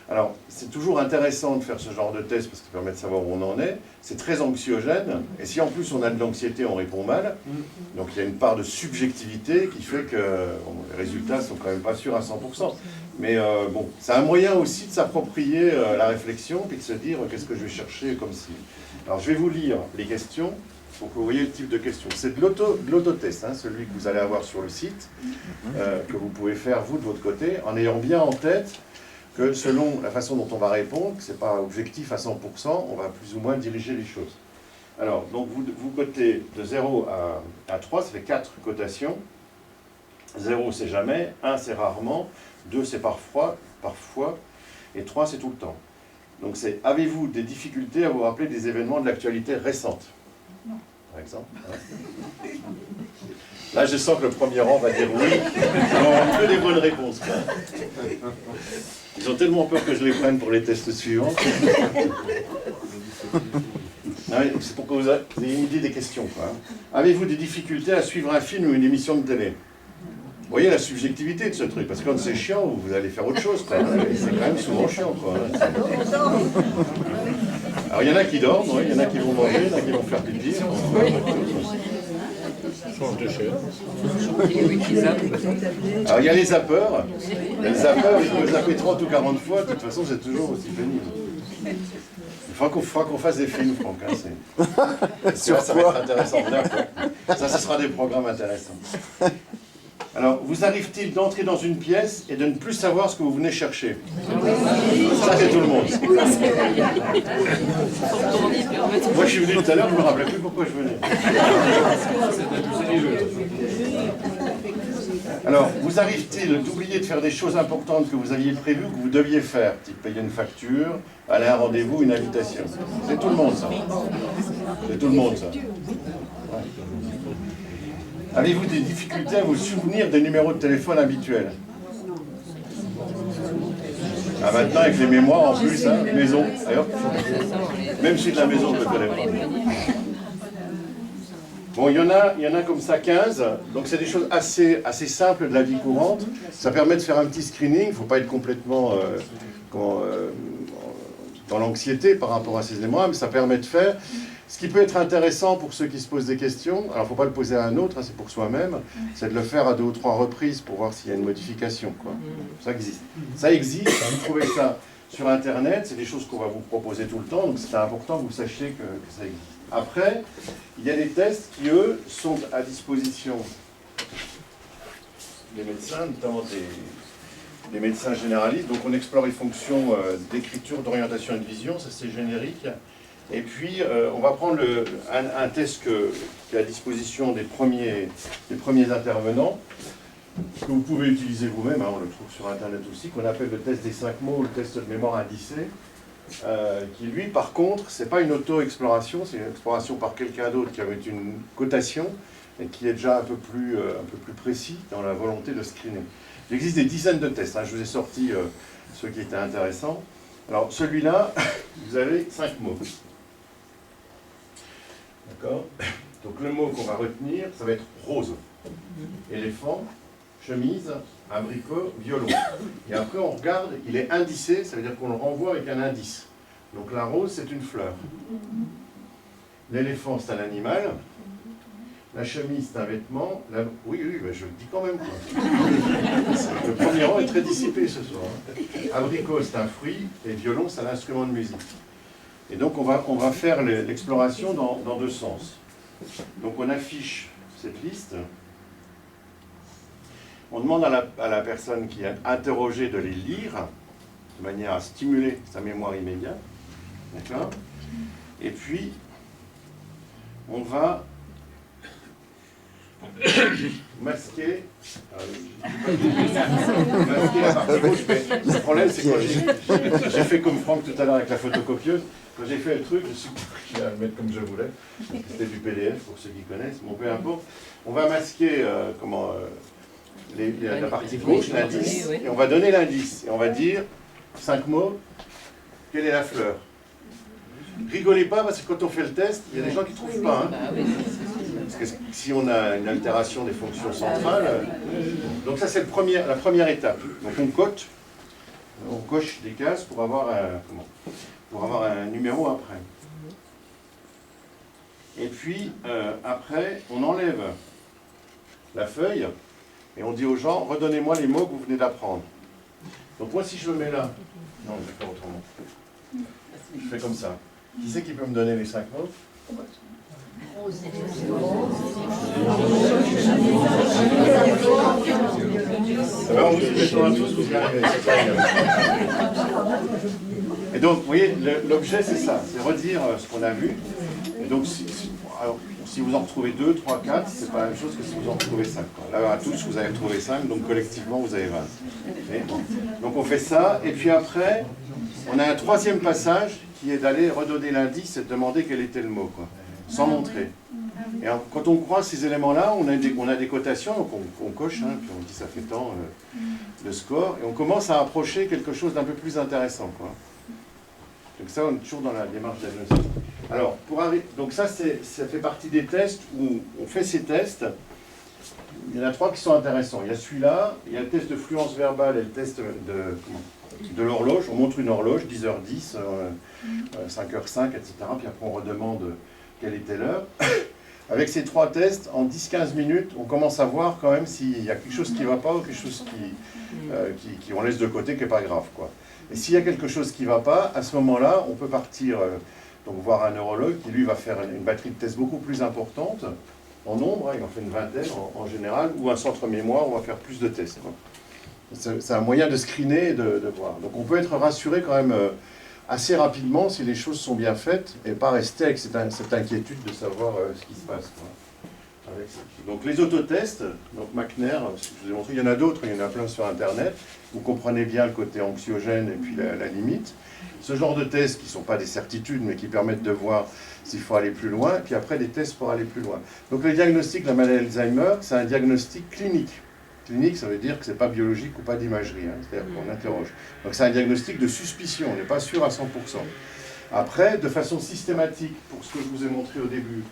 Alors, c'est toujours intéressant de faire ce genre de test, parce que ça permet de savoir où on en est. C'est très anxiogène, et si en plus on a de l'anxiété, on répond mal. Donc il y a une part de subjectivité qui fait que les résultats ne sont quand même pas sûrs à 100%. Mais bon, c'est un moyen aussi de s'approprier la réflexion, puis de se dire qu'est-ce que je vais chercher comme cible. Alors je vais vous lire les questions, pour que vous voyez le type de questions. C'est de l'autotest, hein, celui que vous allez avoir sur le site, que vous pouvez faire vous de votre côté, en ayant bien en tête que selon la façon dont on va répondre, ce n'est pas objectif à 100%, on va plus ou moins diriger les choses. Alors, donc vous cotez de 0 à 3, ça fait 4 cotations. 0 c'est jamais, 1 c'est rarement, 2 c'est parfois, et 3 c'est tout le temps. Donc c'est, avez-vous des difficultés à vous rappeler des événements de l'actualité récente? Par exemple. Hein. Là, je sens que le premier rang va dire oui. On a que des bonnes réponses. Quoi. Ils ont tellement peur que je les prenne pour les tests suivants. C'est pour que vous ayez une idée des questions. Quoi. Avez-vous des difficultés à suivre un film ou une émission de télé? Vous voyez la subjectivité de ce truc, parce que quand c'est chiant, vous allez faire autre chose. C'est quand même souvent chiant. Quoi. Alors il y en a qui dorment, il y en a qui vont manger, il y en a qui vont faire pipi. Change de chaîne. Alors il y a les zappeurs. Les zappeurs, ils peuvent zapper 30 ou 40 fois, de toute façon c'est toujours aussi pénible. Il faudra qu'on fasse des films, Franck. Hein, ça va être intéressant. Ça, ce sera des programmes intéressants. Alors, vous arrive-t-il d'entrer dans une pièce et de ne plus savoir ce que vous venez chercher? Ça, c'est tout le monde. Moi, je suis venu tout à l'heure, je ne me rappelais plus pourquoi je venais. Alors, vous arrive-t-il d'oublier de faire des choses importantes que vous aviez prévues, que vous deviez faire, type payer une facture, aller à un rendez-vous, une invitation? C'est tout le monde, ça. C'est tout le monde, ça. Ouais. Avez-vous des difficultés à vous souvenir des numéros de téléphone habituels? Ah, maintenant, avec les mémoires en plus, hein, maison, d'ailleurs. Même celui de la maison, je le connais pas. Bon, il y en a comme ça 15, donc c'est des choses assez simples de la vie courante. Ça permet de faire un petit screening, il ne faut pas être complètement dans l'anxiété par rapport à ces éléments, mais ça permet de faire. Ce qui peut être intéressant pour ceux qui se posent des questions, alors il ne faut pas le poser à un autre, hein, c'est pour soi-même, c'est de le faire à 2 ou 3 reprises pour voir s'il y a une modification. Quoi. Ça existe. Ça existe, vous trouvez ça sur Internet, c'est des choses qu'on va vous proposer tout le temps, donc c'est important que vous sachiez que ça existe. Après, il y a des tests qui, eux, sont à disposition des médecins, notamment des médecins généralistes. Donc on explore les fonctions d'écriture, d'orientation et de vision, ça c'est générique. Et puis on va prendre un test qui est à disposition des premiers intervenants, que vous pouvez utiliser vous-même, hein, on le trouve sur Internet aussi, qu'on appelle le test des 5 mots ou le test de mémoire indicée. Qui lui, par contre, c'est pas une auto-exploration, c'est une exploration par quelqu'un d'autre qui avait une cotation, et qui est déjà un peu plus précis dans la volonté de screener. Il existe des dizaines de tests, hein. Je vous ai sorti ceux qui étaient intéressants. Alors celui-là, vous avez 5 mots. D'accord? Donc le mot qu'on va retenir, ça va être rose. Éléphant, chemise, abricot, violon. Et après on regarde, il est indicé, ça veut dire qu'on le renvoie avec un indice. Donc la rose, c'est une fleur. L'éléphant, c'est un animal. La chemise, c'est un vêtement. Oui, ben je le dis quand même. Le premier rang est très dissipé ce soir. Abricot, c'est un fruit. Et violon, c'est un instrument de musique. Et donc on va faire l'exploration dans deux sens. Donc on affiche cette liste. On demande à la personne qui est interrogée de les lire, de manière à stimuler sa mémoire immédiate. D'accord? Et puis, on va masquer la partie gauche. Mais le problème, c'est que j'ai fait comme Franck tout à l'heure avec la photocopieuse. Quand j'ai fait le truc, je suis à le mettre comme je voulais. C'était du PDF pour ceux qui connaissent, bon peu importe. On va masquer la partie gauche, l'indice, et on va donner l'indice. Et on va dire 5 mots, quelle est la fleur? Rigolez pas, parce que quand on fait le test, il y a des gens qui ne trouvent pas. Hein. Parce que si on a une altération des fonctions centrales, donc ça c'est la première étape. Donc on coche des cases pour avoir un numéro après. Et puis après, on enlève la feuille et on dit aux gens, redonnez-moi les mots que vous venez d'apprendre. Donc moi si je me mets là, non je vais faire autrement. Je fais comme ça. Qui c'est qui peut me donner les 5 mots? Alors, et donc, vous voyez, l'objet c'est ça, c'est redire ce qu'on a vu. Et donc, si vous en retrouvez 2, 3, 4, c'est pas la même chose que si vous en retrouvez 5. Là, à tous, vous avez retrouvé 5, donc collectivement, vous avez 20. Donc, on fait ça, et puis après, on a un troisième passage qui est d'aller redonner l'indice et de demander quel était le mot, quoi, sans montrer. Et alors, quand on croise ces éléments-là, on a des cotations, donc on coche, hein, puis on dit ça fait tant le score, et on commence à approcher quelque chose d'un peu plus intéressant, quoi. Donc ça, on est toujours dans la démarche diagnostique. Alors, donc ça fait partie des tests où on fait ces tests. Il y en a 3 qui sont intéressants. Il y a celui-là, il y a le test de fluence verbale et le test de l'horloge. On montre une horloge, 10h10, 5h05, etc. Puis après, on redemande quelle était l'heure. Avec ces 3 tests, en 10-15 minutes, on commence à voir quand même s'il y a quelque chose qui ne va pas ou quelque chose qui on laisse de côté, qui n'est pas grave, quoi. Et s'il y a quelque chose qui ne va pas, à ce moment-là, on peut partir donc voir un neurologue qui, lui, va faire une batterie de tests beaucoup plus importante, en nombre, hein, il en fait une vingtaine en général, ou un centre mémoire, on va faire plus de tests, quoi. C'est un moyen de screener et de voir. Donc on peut être rassuré quand même assez rapidement si les choses sont bien faites et pas rester avec cette inquiétude de savoir ce qui se passe, quoi. Donc les autotests, donc McNair, je vous ai montré, il y en a d'autres, il y en a plein sur Internet. Vous comprenez bien le côté anxiogène et puis la limite. Ce genre de tests qui ne sont pas des certitudes, mais qui permettent de voir s'il faut aller plus loin, puis après des tests pour aller plus loin. Donc le diagnostic de la maladie d'Alzheimer, c'est un diagnostic clinique. Clinique, ça veut dire que ce n'est pas biologique ou pas d'imagerie, hein, c'est-à-dire qu'on interroge. Donc c'est un diagnostic de suspicion, on n'est pas sûr à 100%. Après, de façon systématique, pour ce que je vous ai montré au début,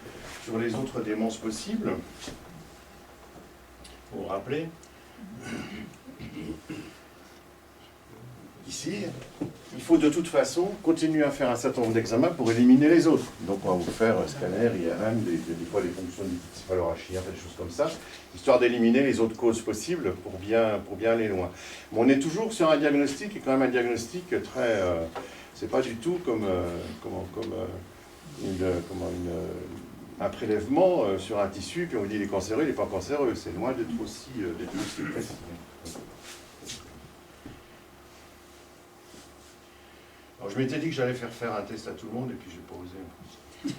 sur les autres démences possibles, vous vous rappelez, ici, il faut de toute façon continuer à faire un certain nombre d'examens pour éliminer les autres. Donc on va vous faire scanner, IRM, des fois les fonctions céphalorachia, des choses comme ça, histoire d'éliminer les autres causes possibles pour bien aller loin. Mais on est toujours sur un diagnostic qui est quand même un diagnostic très... c'est pas du tout comme un prélèvement sur un tissu, puis on vous dit il est cancéreux, il n'est pas cancéreux. C'est loin d'être aussi précis. Alors, je m'étais dit que j'allais faire un test à tout le monde, et puis je n'ai pas osé. Je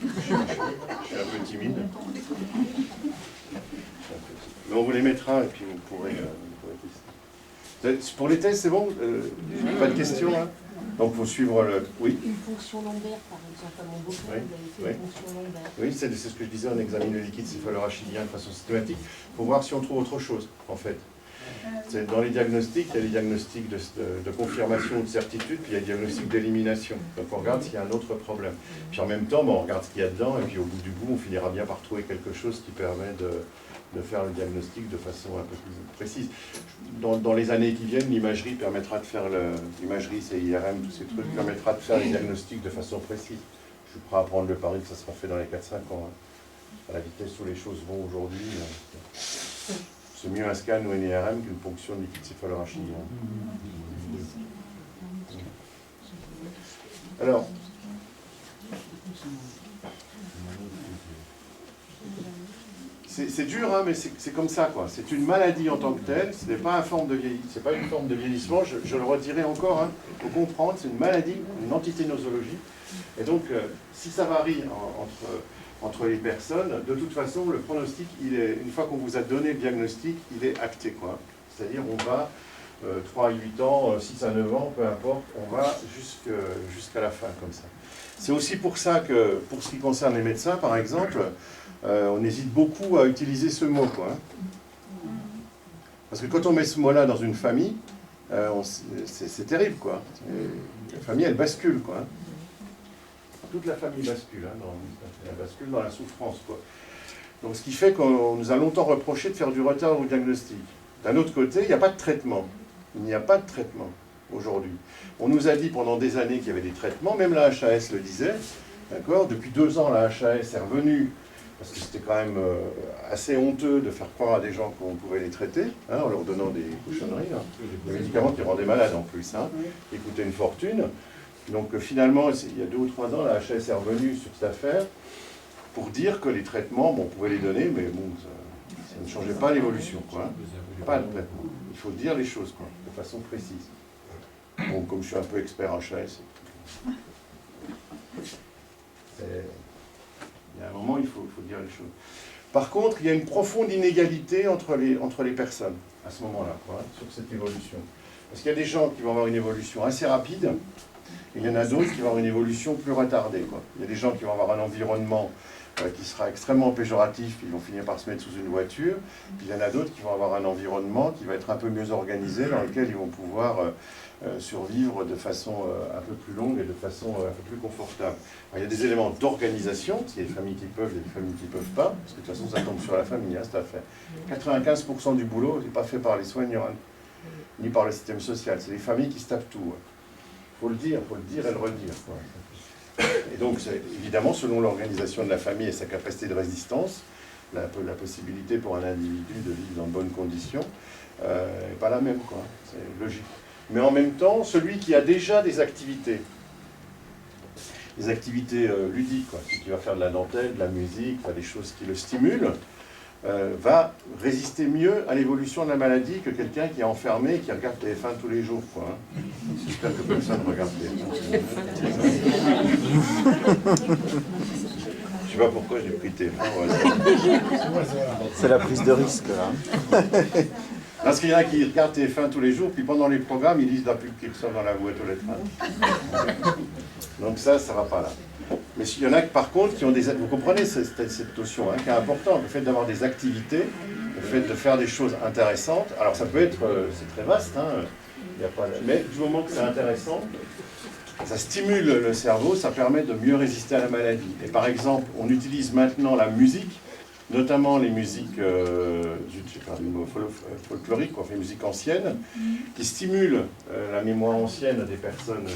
suis un peu timide. Mais on vous les mettra, et puis vous pourrez tester. Pour les tests, c'est bon? Pas de questions, hein? Donc il faut suivre le... Oui. Une fonction lombaire, par exemple, à mon beau-père, Oui, vous avez fait une fonction lombaire. Oui, c'est ce que je disais, on examine le liquide céphalorachidien de façon systématique pour voir si on trouve autre chose, en fait. Dans les diagnostics, il y a les diagnostics de confirmation ou de certitude, puis il y a les diagnostics d'élimination. Donc on regarde s'il y a un autre problème. Puis en même temps, on regarde ce qu'il y a dedans, et puis au bout du bout, on finira bien par trouver quelque chose qui permet de faire le diagnostic de façon un peu plus précise. Dans les années qui viennent, l'imagerie permettra de faire l'imagerie, c'est IRM, tous ces trucs, permettra de faire les diagnostics de façon précise. Je suis prêt à prendre le pari que ça sera fait dans les 4-5 ans. À la vitesse où les choses vont aujourd'hui, c'est mieux un scan ou un IRM qu'une ponction de liquide céphalorachidien. Alors, c'est dur, hein, mais c'est comme ça, quoi. C'est une maladie en tant que telle, ce n'est pas une forme de vieillissement, c'est pas une forme de vieillissement, je le redirai encore, hein. Il faut comprendre, c'est une maladie, une entité nosologique. Et donc, si ça varie entre les personnes, de toute façon, le pronostic, une fois qu'on vous a donné le diagnostic, il est acté, quoi. C'est-à-dire, on va 3 à 8 ans, 6 à 9 ans, peu importe, on va jusqu'à la fin, comme ça. C'est aussi pour ça que, pour ce qui concerne les médecins, par exemple, on hésite beaucoup à utiliser ce mot, quoi. Parce que quand on met ce mot-là dans une famille, c'est terrible, quoi. La famille, elle bascule, quoi. Toute la famille bascule, hein, elle bascule dans la souffrance, quoi. Donc ce qui fait qu'on nous a longtemps reproché de faire du retard au diagnostic. D'un autre côté, il n'y a pas de traitement. Il n'y a pas de traitement aujourd'hui. On nous a dit pendant des années qu'il y avait des traitements, même la HAS le disait, d'accord. Depuis 2 ans, la HAS est revenue, parce que c'était quand même assez honteux de faire croire à des gens qu'on pouvait les traiter, hein, en leur donnant des cochonneries, hein. Des médicaments qui rendaient malades en plus, hein, qui coûtaient une fortune. Donc finalement, il y a 2 ou 3 ans, la HAS est revenue sur cette affaire pour dire que les traitements, bon, on pouvait les donner, mais bon, ça ne changeait pas l'évolution, quoi. Pas de traitement. Il faut dire les choses, quoi, de façon précise. Bon, comme je suis un peu expert en HAS, il y a un moment, il faut dire les choses. Par contre, il y a une profonde inégalité entre les personnes, à ce moment-là, quoi, sur cette évolution. Parce qu'il y a des gens qui vont avoir une évolution assez rapide, et il y en a d'autres qui vont avoir une évolution plus retardée, quoi. Il y a des gens qui vont avoir un environnement qui sera extrêmement péjoratif, puis ils vont finir par se mettre sous une voiture, puis il y en a d'autres qui vont avoir un environnement qui va être un peu mieux organisé, dans lequel ils vont pouvoir survivre de façon un peu plus longue et de façon un peu plus confortable. Alors, il y a des éléments d'organisation, il y a des familles qui peuvent, des familles qui ne peuvent pas, parce que de toute façon ça tombe sur la famille, hein, cette affaire. 95% du boulot n'est pas fait par les soignants, hein, ni par le système social, c'est les familles qui se tapent tout. Hein. Faut le dire et le redire, quoi. Et donc, évidemment, selon l'organisation de la famille et sa capacité de résistance, la possibilité pour un individu de vivre dans de bonnes conditions n'est pas la même, quoi. C'est logique. Mais en même temps, celui qui a déjà des activités ludiques, quoi, celui qui va faire de la dentelle, de la musique, des choses qui le stimulent, va résister mieux à l'évolution de la maladie que quelqu'un qui est enfermé et qui regarde TF1 tous les jours, quoi, hein. J'espère que personne ne regarde TF1. Je sais pas pourquoi j'ai pris TF1. C'est la prise de risque, là. Parce qu'il y en a qui regardent TF1 tous les jours, puis pendant les programmes, ils lisent la pub qui ressort dans la boîte aux lettres. Donc ça ne va pas là. Mais il y en a par contre qui ont des... Vous comprenez cette notion, hein, qui est importante, le fait d'avoir des activités, le fait de faire des choses intéressantes. Alors ça peut être... c'est très vaste, hein, y a pas... mais du moment que c'est intéressant, ça stimule le cerveau, ça permet de mieux résister à la maladie. Et par exemple, on utilise maintenant la musique, notamment les musiques folkloriques, quoi, les musiques anciennes, qui stimulent la mémoire ancienne des personnes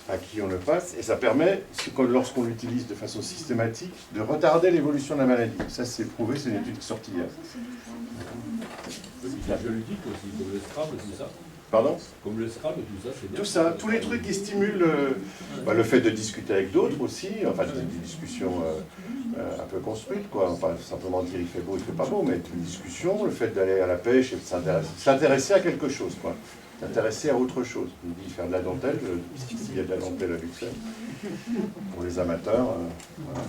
à qui on le passe, et ça permet, lorsqu'on l'utilise de façon systématique, de retarder l'évolution de la maladie. Ça, c'est prouvé, c'est une étude qui est sortie hier. Je le dis aussi, comme le Scrabble, tout ça. Pardon ? Comme le Scrabble, tout ça, c'est bien. Tout ça, tous les trucs qui stimulent le fait de discuter avec d'autres aussi, enfin des discussions un peu construites, quoi. Pas simplement dire il fait beau, il fait pas beau, mais une discussion, le fait d'aller à la pêche et de s'intéresser à quelque chose, quoi. S'intéresser à autre chose. On dit faire de la dentelle, s'il y a de la dentelle à Bruxelles, pour les amateurs. Voilà.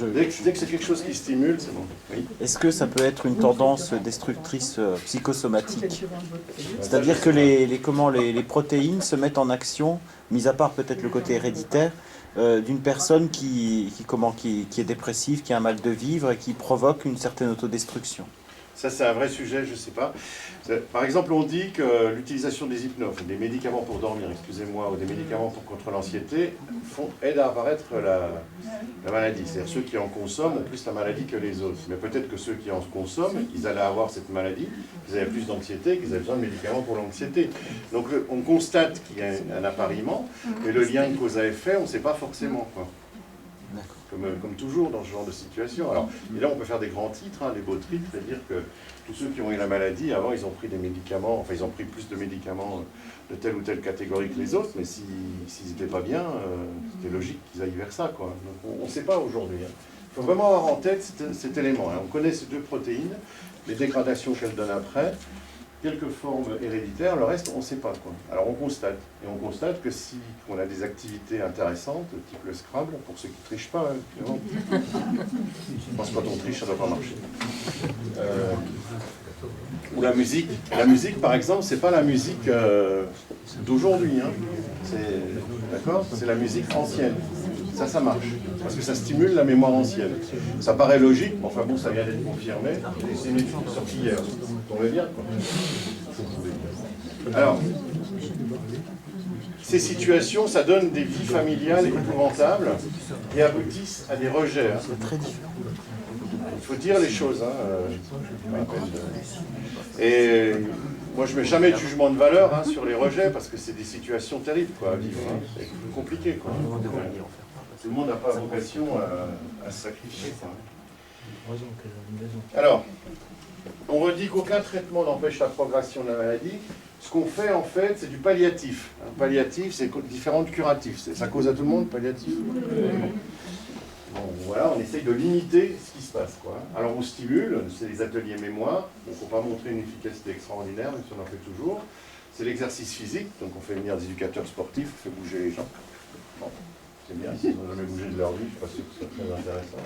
Dès que c'est quelque chose qui stimule, c'est bon. Oui. Est-ce que ça peut être une tendance destructrice psychosomatique? C'est-à-dire que les protéines se mettent en action, mis à part peut-être le côté héréditaire, d'une personne qui est dépressive, qui a un mal de vivre et qui provoque une certaine autodestruction. Ça, c'est un vrai sujet, je ne sais pas. Par exemple, on dit que l'utilisation des hypnoses, des médicaments pour dormir, excusez-moi, ou des médicaments pour contre l'anxiété, aident à apparaître la maladie. C'est-à-dire ceux qui en consomment ont plus la maladie que les autres. Mais peut-être que ceux qui en consomment, ils allaient avoir cette maladie, qu'ils avaient plus d'anxiété, qu'ils avaient besoin de médicaments pour l'anxiété. Donc on constate qu'il y a un appariement, mais le lien de cause à effet, on ne sait pas forcément, quoi. Comme toujours dans ce genre de situation. Alors, et là, on peut faire des grands titres, des beaux titres, c'est-à-dire que tous ceux qui ont eu la maladie, avant, ils ont pris des médicaments, enfin, ils ont pris plus de médicaments de telle ou telle catégorie que les autres, mais s'ils n'étaient pas bien, c'était logique qu'ils aillent vers ça, quoi. Donc, on ne sait pas aujourd'hui. Il faut vraiment avoir en tête cet élément. On connaît ces deux protéines, les dégradations qu'elles donnent après, quelques formes héréditaires, le reste, on ne sait pas, quoi. Alors on constate. Et on constate que si on a des activités intéressantes, type le Scrabble, pour ceux qui ne trichent pas, évidemment. Je pense que quand on triche, ça ne doit pas marcher. Ou la musique. La musique, par exemple, c'est pas la musique d'aujourd'hui. D'accord ? C'est la musique ancienne. Ça marche. Parce que ça stimule la mémoire ancienne. Ça paraît logique, mais enfin bon, ça vient d'être confirmé. Et c'est une étude sortie hier. Vous tombez bien, quoi. Alors, ces situations, ça donne des vies familiales épouvantables et aboutissent à des rejets. C'est très différent. Il faut dire les choses. Et moi, je ne mets jamais de jugement de valeur sur les rejets parce que c'est des situations terribles, quoi, à vivre. C'est compliqué, quoi. Tout le monde n'a pas vocation à se sacrifier, quoi. Alors, on redit qu'aucun traitement n'empêche la progression de la maladie. Ce qu'on fait, en fait, c'est du palliatif. Palliatif, c'est différent de curatif. Ça cause à tout le monde, palliatif. Bon, voilà, on essaye de limiter ce qui se passe, quoi. Alors, on stimule, c'est les ateliers mémoire. Donc, on ne peut pas montrer une efficacité extraordinaire, même si on en fait toujours. C'est l'exercice physique. Donc, on fait venir des éducateurs sportifs, on fait bouger les gens. Bon. C'est bien, s'ils n'ont jamais bougé de leur vie, je ne suis pas sûr que ce soit très intéressant.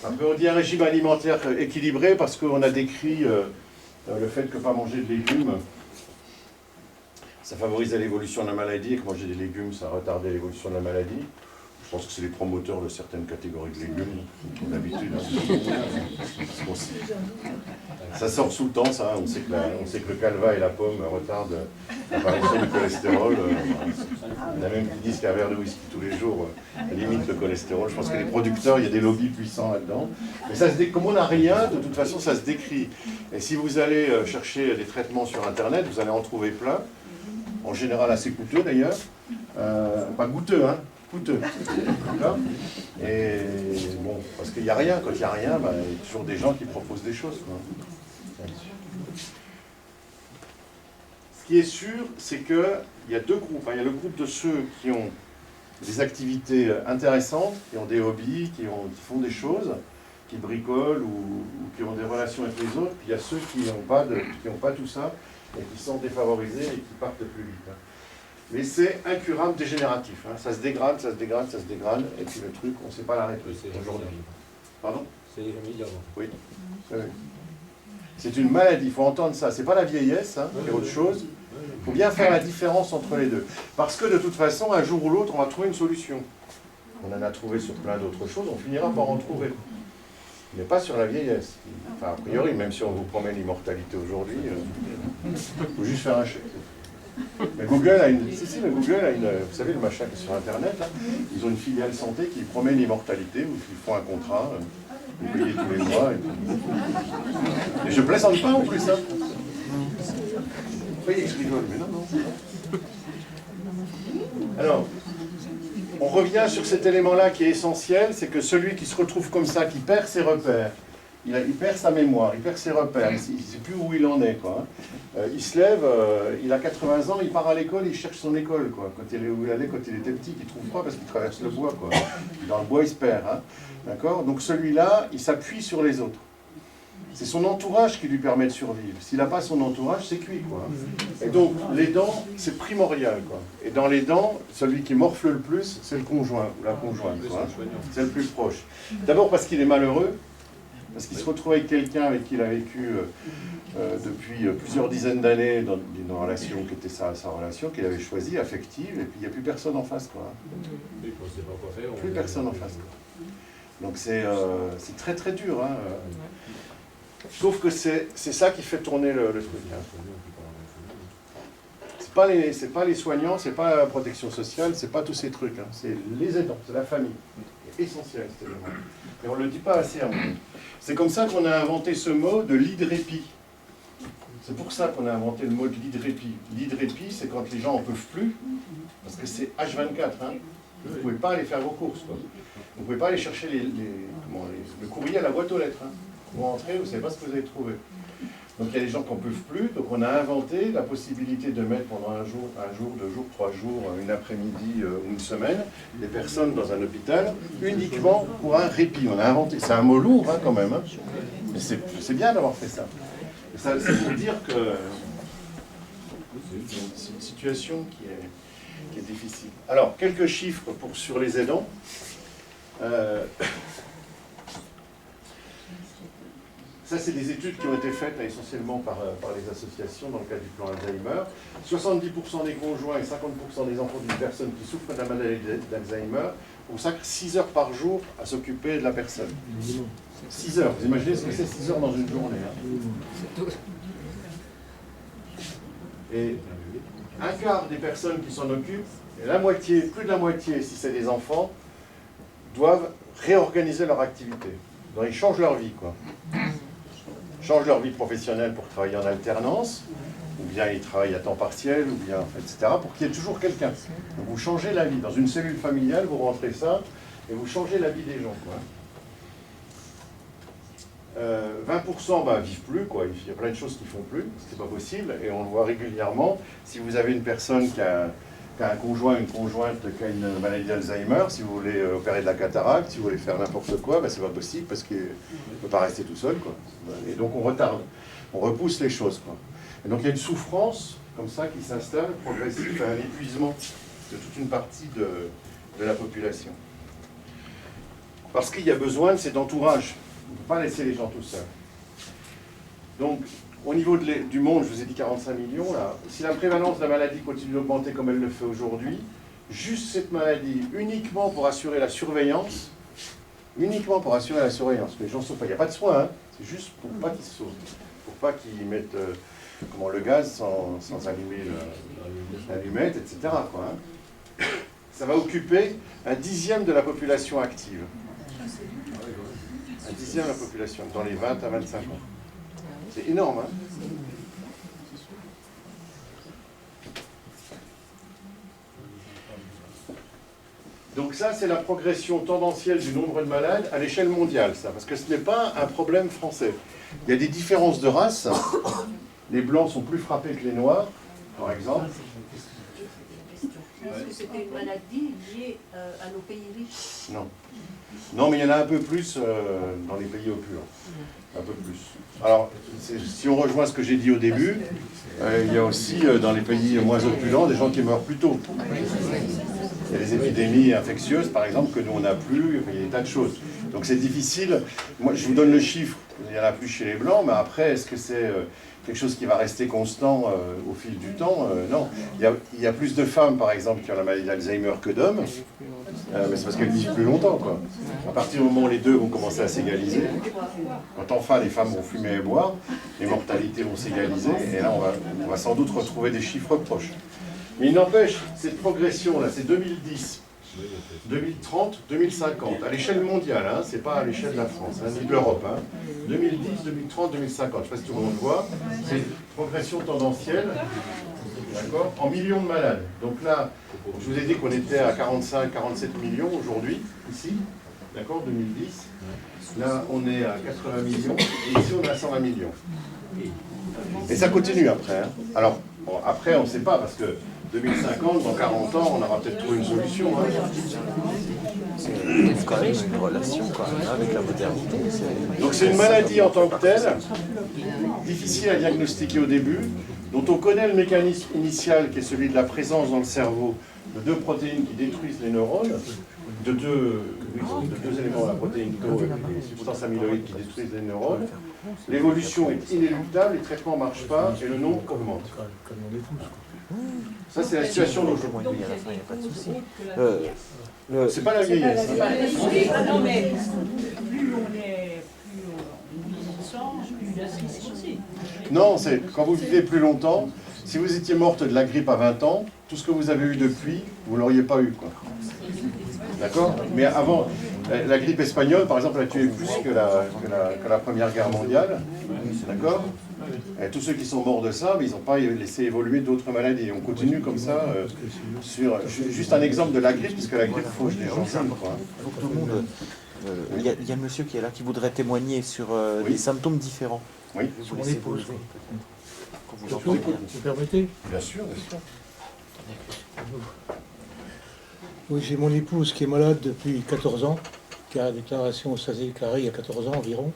Après, on dit un régime alimentaire équilibré parce qu'on a décrit le fait que pas manger de légumes, ça favorisait l'évolution de la maladie et que manger des légumes, ça retardait l'évolution de la maladie. Je pense que c'est les promoteurs de certaines catégories de légumes, comme d'habitude. Ça sort sous le temps, ça. On sait que le calva et la pomme retardent l'apparition du cholestérol. Il y en a même qui disent qu'un verre de whisky tous les jours limite le cholestérol. Je pense que les producteurs, il y a des lobbies puissants là-dedans. Mais ça comme on n'a rien, de toute façon, ça se décrit. Et si vous allez chercher des traitements sur Internet, vous allez en trouver plein. En général assez coûteux d'ailleurs. Pas goûteux, coûteux. D'accord ? Et bon, parce qu'il n'y a rien. Quand il n'y a rien, il y a toujours des gens qui proposent des choses, quoi. Ce qui est sûr, c'est qu'il y a deux groupes. Il y a le groupe de ceux qui ont des activités intéressantes, qui ont des hobbies, qui font des choses, qui bricolent ou qui ont des relations avec les autres. Puis il y a ceux qui n'ont pas tout ça et qui sont défavorisés et qui partent plus vite. Mais c'est incurable, dégénératif. Ça se dégrade, ça se dégrade, ça se dégrade, et puis le truc, on ne sait pas l'arrêter aujourd'hui. Pardon ? C'est irrémédiable. Oui. C'est une maladie, il faut entendre ça. C'est pas la vieillesse, c'est autre chose. Il faut bien faire la différence entre les deux. Parce que de toute façon, un jour ou l'autre, on va trouver une solution. On en a trouvé sur plein d'autres choses, on finira par en trouver. Mais pas sur la vieillesse. Enfin, a priori, même si on vous promet l'immortalité aujourd'hui, il faut juste faire un chèque. Mais Google a une... Vous savez, le machin qui est sur Internet, là, ils ont une filiale santé qui promet l'immortalité, où ils font un contrat, vous payez tous les mois. Et je plaisante pas en plus, ça. Vous voyez que je rigole, mais non. Alors, on revient sur cet élément-là qui est essentiel, c'est que celui qui se retrouve comme ça, qui perd ses repères, il perd sa mémoire, il perd ses repères, il ne sait plus où il en est, quoi. Il se lève, il a 80 ans, il part à l'école, il cherche son école, quoi. Où il allait quand il était petit, qu'il ne trouve pas parce qu'il traverse le bois, quoi. Dans le bois, il se perd, D'accord ? Donc celui-là, il s'appuie sur les autres. C'est son entourage qui lui permet de survivre. S'il n'a pas son entourage, c'est cuit, quoi. Et donc, les dents, c'est primordial, quoi. Et dans les dents, celui qui morfle le plus, c'est le conjoint ou la conjointe, quoi. C'est le plus proche. D'abord parce qu'il est malheureux, parce qu'il se retrouve avec quelqu'un avec qui il a vécu depuis plusieurs dizaines d'années dans une relation qui était sa relation, qu'il avait choisie, affective, et puis il n'y a plus personne en face, quoi. Plus personne en face, quoi. Donc c'est très très dur, hein. Sauf que c'est ça qui fait tourner le truc. Hein. C'est pas les soignants, c'est pas la protection sociale, c'est pas tous ces trucs. Hein. C'est les aidants, c'est la famille. C'est essentiel, cet élément. Et on ne le dit pas assez à mon avis. C'est comme ça qu'on a inventé ce mot de lit de répit. C'est pour ça qu'on a inventé le mot de lit de répit. Lit de répit, c'est quand les gens n'en peuvent plus, parce que c'est H24. Hein. Vous ne pouvez pas aller faire vos courses, quoi. Vous ne pouvez pas aller chercher le courrier à la boîte aux lettres. Hein. Vous rentrez, vous ne savez pas ce que vous avez trouvé. Donc il y a des gens qui n'en peuvent plus, donc on a inventé la possibilité de mettre pendant un jour, 2 jours, 3 jours, une après-midi ou une semaine, des personnes dans un hôpital uniquement pour un répit. On a inventé, c'est un mot lourd hein, quand même, hein. Mais c'est bien d'avoir fait ça. Et ça veut dire que c'est une situation qui est difficile. Alors, quelques chiffres sur les aidants. Ça, c'est des études qui ont été faites là, essentiellement par les associations dans le cadre du plan Alzheimer. 70% des conjoints et 50% des enfants d'une personne qui souffre de la maladie d'Alzheimer consacrent 6 heures par jour à s'occuper de la personne. 6 heures, vous imaginez ce que c'est 6 heures dans une journée. Hein. Et un quart des personnes qui s'en occupent, et la moitié, plus de la moitié si c'est des enfants, doivent réorganiser leur activité. Donc ils changent leur vie, quoi. Changent leur vie professionnelle pour travailler en alternance, ou bien ils travaillent à temps partiel, ou bien, etc., pour qu'il y ait toujours quelqu'un. Donc vous changez la vie. Dans une cellule familiale, vous rentrez ça, et vous changez la vie des gens, quoi. 20% vivent plus, quoi. Il y a plein de choses qu'ils font plus, c'est pas possible, et on le voit régulièrement. Si vous avez une personne qui a un conjoint, une conjointe qui a une maladie d'Alzheimer, si vous voulez opérer de la cataracte, si vous voulez faire n'importe quoi, c'est pas possible parce qu'il ne peut pas rester tout seul, quoi. Et donc on retarde, on repousse les choses, quoi. Et donc il y a une souffrance comme ça qui s'installe progressive à un épuisement de toute une partie de la population. Parce qu'il y a besoin de cet entourage. On ne peut pas laisser les gens tout seuls. Donc, au niveau du monde, je vous ai dit 45 millions, là, si la prévalence de la maladie continue d'augmenter comme elle le fait aujourd'hui, juste cette maladie, uniquement pour assurer la surveillance, que les gens ne sauvent pas. Il n'y a pas de soin, hein, c'est juste pour pas qu'ils se sauvent, pour pas qu'ils mettent le gaz sans allumer l'allumette, etc., quoi, hein. Ça va occuper 1/10 de la population active. 1/10 de la population, dans les 20 à 25 ans. C'est énorme, hein? Donc ça, c'est la progression tendancielle du nombre de malades à l'échelle mondiale, ça, parce que ce n'est pas un problème français. Il y a des différences de race. Les blancs sont plus frappés que les noirs, par exemple. Est-ce que c'était une maladie liée à nos pays riches? Non. Non, mais il y en a un peu plus dans les pays opulents. Un peu plus. Alors, si on rejoint ce que j'ai dit au début, il y a aussi dans les pays moins opulents des gens qui meurent plus tôt. Il y a des épidémies infectieuses, par exemple, que nous on n'a plus, il y a des tas de choses. Donc c'est difficile. Moi, je vous donne le chiffre, il n'y en a plus chez les Blancs, mais après, est-ce que c'est quelque chose qui va rester constant au fil du temps? Non. Il y a plus de femmes, par exemple, qui ont la maladie d'Alzheimer que d'hommes, mais c'est parce qu'elles vivent plus longtemps, quoi. À partir du moment où les deux vont commencer à s'égaliser, quand enfin les femmes vont fumer et boire, les mortalités vont s'égaliser, et là on va sans doute retrouver des chiffres proches. Mais il n'empêche, cette progression-là, c'est 2010, 2030, 2050, à l'échelle mondiale, hein, c'est pas à l'échelle de la France, hein, ni de l'Europe. Hein. 2010, 2030, 2050, je ne sais pas si tout le monde voit, c'est une progression tendancielle, d'accord, en millions de malades. Donc là, je vous ai dit qu'on était à 45, 47 millions aujourd'hui, ici, d'accord, 2010. Là, on est à 80 millions, et ici, on est à 120 millions. Et ça continue après. Hein. Alors, bon, après, on ne sait pas, parce que 2050, dans 40 ans, on aura peut-être trouvé une solution. Hein. C'est quand même une relation quand même, avec la modernité. Donc c'est une maladie en tant que telle, difficile à diagnostiquer au début, dont on connaît le mécanisme initial qui est celui de la présence dans le cerveau de deux protéines qui détruisent les neurones, de deux éléments, la protéine Tau et les substances amyloïdes qui détruisent les neurones. L'évolution est inéluctable, les traitements ne marchent pas et le nombre augmente. Ça, c'est la situation d'aujourd'hui. C'est pas la vieillesse. Non, mais plus on sent, plus la c'est aussi. Non, c'est quand vous vivez plus longtemps, si vous étiez morte de la grippe à 20 ans, tout ce que vous avez eu depuis, vous ne l'auriez pas eu, quoi. D'accord? Mais avant, la grippe espagnole, par exemple, a tué plus que la Première Guerre mondiale. D'accord? Et tous ceux qui sont morts de ça, mais ils n'ont pas laissé évoluer d'autres maladies. On continue comme ça sur... Juste un exemple de la grippe, puisque la grippe fauche des gens jeunes, quoi. Il faut que tout le monde... Il y a le monsieur qui est là, qui voudrait témoigner sur des symptômes différents. Oui. Vous laissez poser. Quand vous Vous permettez? Bien sûr, bien sûr. Oui, j'ai mon épouse qui est malade depuis 14 ans, qui a la déclaration, ça s'est déclaré il y a 14 ans environ.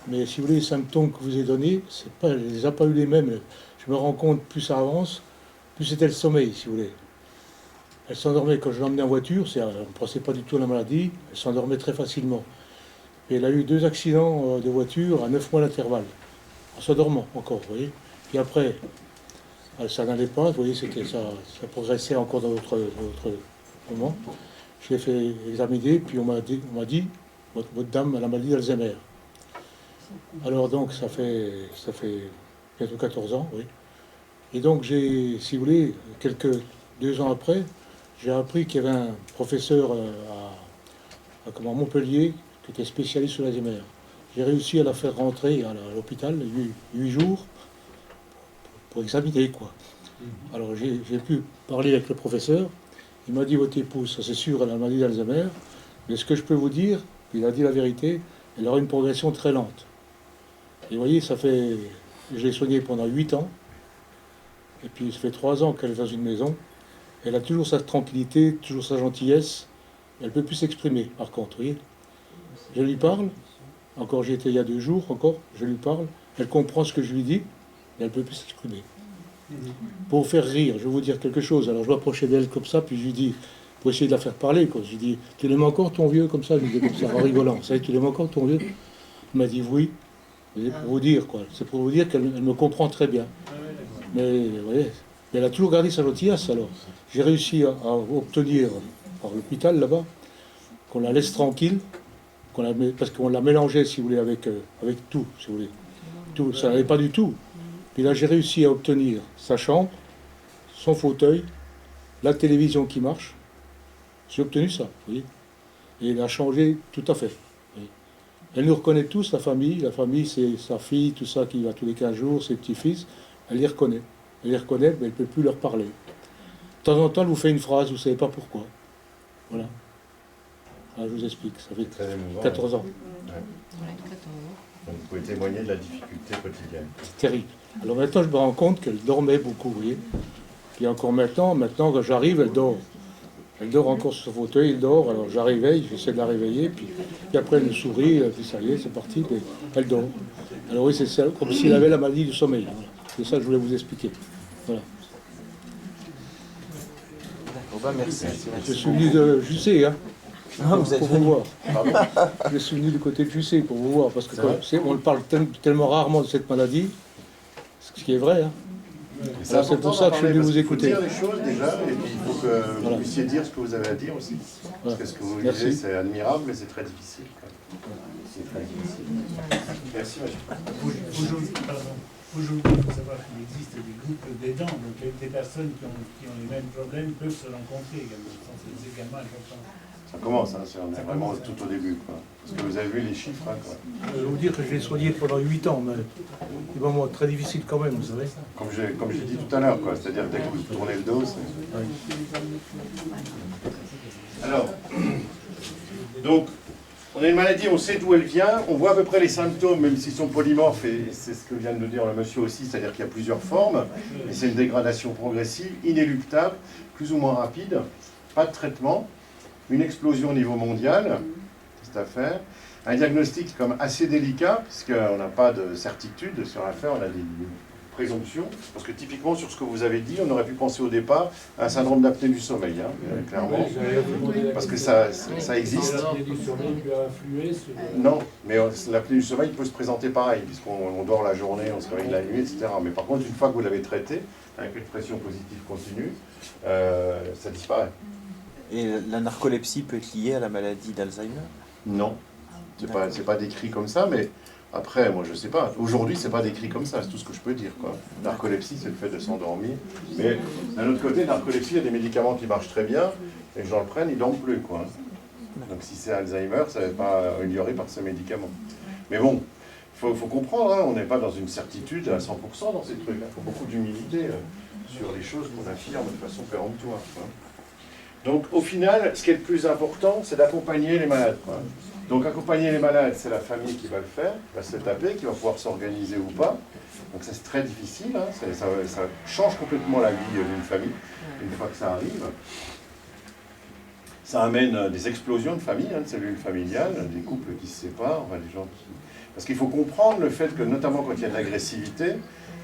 Mais si vous voulez, les symptômes que je vous ai donnés, elle ne les a pas eu les mêmes. Je me rends compte, plus ça avance, plus c'était le sommeil, si vous voulez. Elle s'endormait quand je l'emmenais en voiture, on ne pensait pas du tout à la maladie, elle s'endormait très facilement. Et elle a eu 2 accidents de voiture à 9 mois d'intervalle, en s'endormant encore, vous voyez. Puis après, ça n'allait pas, vous voyez, ça progressait encore dans d'autres moments. Je l'ai fait examiner, puis on m'a dit, votre dame a la maladie d'Alzheimer. Alors donc, ça fait bientôt 14 ans, oui. Et donc, si vous voulez, 2 ans après, j'ai appris qu'il y avait un professeur à Montpellier qui était spécialiste sur l'Alzheimer. J'ai réussi à la faire rentrer à l'hôpital 8 jours pour examiner, quoi. Alors, j'ai pu parler avec le professeur. Il m'a dit, votre épouse, ça c'est sûr, elle a la maladie d'Alzheimer, mais ce que je peux vous dire, il a dit la vérité, elle aura une progression très lente. Et vous voyez, je l'ai soignée pendant 8 ans, et puis ça fait 3 ans qu'elle est dans une maison. Elle a toujours sa tranquillité, toujours sa gentillesse. Elle ne peut plus s'exprimer, par contre, vous voyez. Je lui parle, encore j'y étais il y a 2 jours, je lui parle, elle comprend ce que je lui dis, mais elle ne peut plus s'exprimer. Pour vous faire rire, je vais vous dire quelque chose. Alors je m'approchais d'elle comme ça, puis je lui dis, pour essayer de la faire parler, quoi. Je lui dis, tu l'aimes encore ton vieux, comme ça, je lui dis comme ça, en rigolant. Vous savez, tu l'aimes encore ton vieux? Il m'a dit oui. C'est pour vous dire, quoi. C'est pour vous dire qu'elle me comprend très bien. Mais vous voyez, elle a toujours gardé sa gentillesse, alors. J'ai réussi à obtenir, par l'hôpital là-bas, qu'on la laisse tranquille, parce qu'on l'a mélangée, si vous voulez, avec tout, si vous voulez. Tout, ça n'allait pas du tout. Puis là, j'ai réussi à obtenir sa chambre, son fauteuil, la télévision qui marche. J'ai obtenu ça, vous voyez. Et elle a changé tout à fait. Vous voyez. Elle nous reconnaît tous, la famille. La famille, c'est sa fille, tout ça, qui va tous les 15 jours, ses petits-fils. Elle les reconnaît. Elle les reconnaît, mais elle ne peut plus leur parler. De temps en temps, elle vous fait une phrase, vous ne savez pas pourquoi. Voilà. Alors, je vous explique, ça fait 14 ans. Ouais. Donc, vous pouvez témoigner de la difficulté quotidienne. C'est terrible. Alors maintenant, je me rends compte qu'elle dormait beaucoup, vous voyez. Puis encore maintenant, quand j'arrive, elle dort. Elle dort encore sur son fauteuil, elle dort. Alors je la réveille, j'essaie de la réveiller, puis après elle me sourit, elle dit ça y est, c'est parti, mais elle dort. Alors oui, c'est ça, comme s'il avait la maladie du sommeil. Voilà. C'est ça que je voulais vous expliquer. Voilà. D'accord, merci. Je suis venu de Jussé, hein. Non, vous êtes pour vous voir. Je suis venu du côté de Jussé pour vous voir, parce que on le parle tellement rarement de cette maladie, ce qui est vrai, hein. C'est pour ça que je suis venu vous écouter. Il faut dire les choses déjà, et puis il faut que vous puissiez dire ce que vous avez à dire aussi. Parce que ce que vous vivez, c'est admirable, mais c'est très difficile. C'est très difficile. Merci, monsieur. Aujourd'hui, il faut savoir qu'il existe des groupes d'aidants, donc des personnes qui ont les mêmes problèmes peuvent se rencontrer également. C'est également important. Ça commence, hein, on est vraiment tout au début, quoi. Parce que vous avez vu les chiffres, hein, quoi. Je vais vous dire que je l'ai soigné pendant 8 ans, mais c'est vraiment très difficile quand même, vous savez. Comme j'ai dit tout à l'heure, quoi. C'est-à-dire dès que vous tournez le dos, c'est... Alors, donc, on a une maladie, on sait d'où elle vient, on voit à peu près les symptômes, même s'ils sont polymorphes, et c'est ce que vient de nous dire le monsieur aussi, c'est-à-dire qu'il y a plusieurs formes, et c'est une dégradation progressive, inéluctable, plus ou moins rapide, pas de traitement. une explosion au niveau mondial, cette affaire. Un diagnostic comme assez délicat, puisqu'on n'a pas de certitude sur l'affaire, on a des présomptions. Parce que typiquement, sur ce que vous avez dit, on aurait pu penser au départ à un syndrome d'apnée du sommeil, hein, clairement. Parce que ça existe. L'apnée du sommeil peut influer sur... Non, mais l'apnée du sommeil peut se présenter pareil, puisqu'on dort la journée, on se réveille la nuit, etc. Mais par contre, une fois que vous l'avez traité, avec une pression positive continue, ça disparaît. Et la narcolepsie peut être liée à la maladie d'Alzheimer? Non, c'est pas décrit comme ça, mais après, moi je sais pas. Aujourd'hui, c'est pas décrit comme ça, c'est tout ce que je peux dire, quoi. Narcolepsie, c'est le fait de s'endormir. Mais d'un autre côté, narcolepsie, il y a des médicaments qui marchent très bien, et les gens le prennent, ils dorment plus, quoi. Donc si c'est Alzheimer, ça n'est pas amélioré par ce médicament. Mais bon, il faut comprendre, hein, on n'est pas dans une certitude à 100% dans ces trucs. Il faut beaucoup d'humilité sur les choses qu'on affirme de façon péremptoire, quoi. Donc au final, ce qui est le plus important, c'est d'accompagner les malades, quoi. Donc accompagner les malades, c'est la famille qui va le faire, qui va se taper, qui va pouvoir s'organiser ou pas. Donc ça c'est très difficile, hein. Ça change complètement la vie d'une famille, une fois que ça arrive. Ça amène des explosions de familles, hein, de cellules familiales, des couples qui se séparent, enfin, des gens qui... Parce qu'il faut comprendre le fait que, notamment quand il y a de l'agressivité,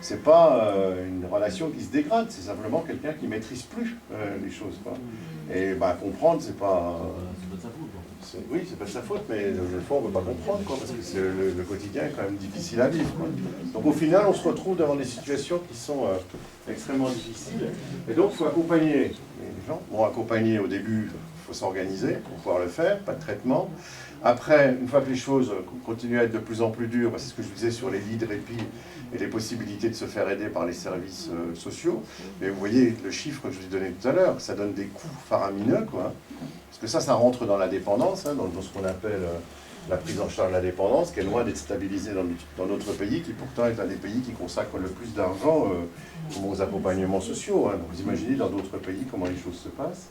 c'est pas une relation qui se dégrade, c'est simplement quelqu'un qui maîtrise plus les choses, quoi. Et bah, comprendre, c'est pas... C'est pas de sa faute, quoi. Oui, c'est pas de sa faute, mais des fois on ne peut pas comprendre, quoi, parce que le quotidien est quand même difficile à vivre, quoi. Donc au final, on se retrouve devant des situations qui sont extrêmement difficiles. Et donc il faut accompagner les gens. Bon, accompagner au début, il faut s'organiser pour pouvoir le faire, pas de traitement. Après, une fois que les choses continuent à être de plus en plus dures, c'est ce que je disais sur les lits de répit et les possibilités de se faire aider par les services sociaux. Mais vous voyez le chiffre que je vous ai donné tout à l'heure, ça donne des coûts faramineux, quoi. Parce que ça rentre dans la dépendance, hein, dans ce qu'on appelle la prise en charge de la dépendance, qui est loin d'être stabilisée dans notre pays, qui pourtant est un des pays qui consacre le plus d'argent aux accompagnements sociaux, hein. Donc vous imaginez dans d'autres pays comment les choses se passent.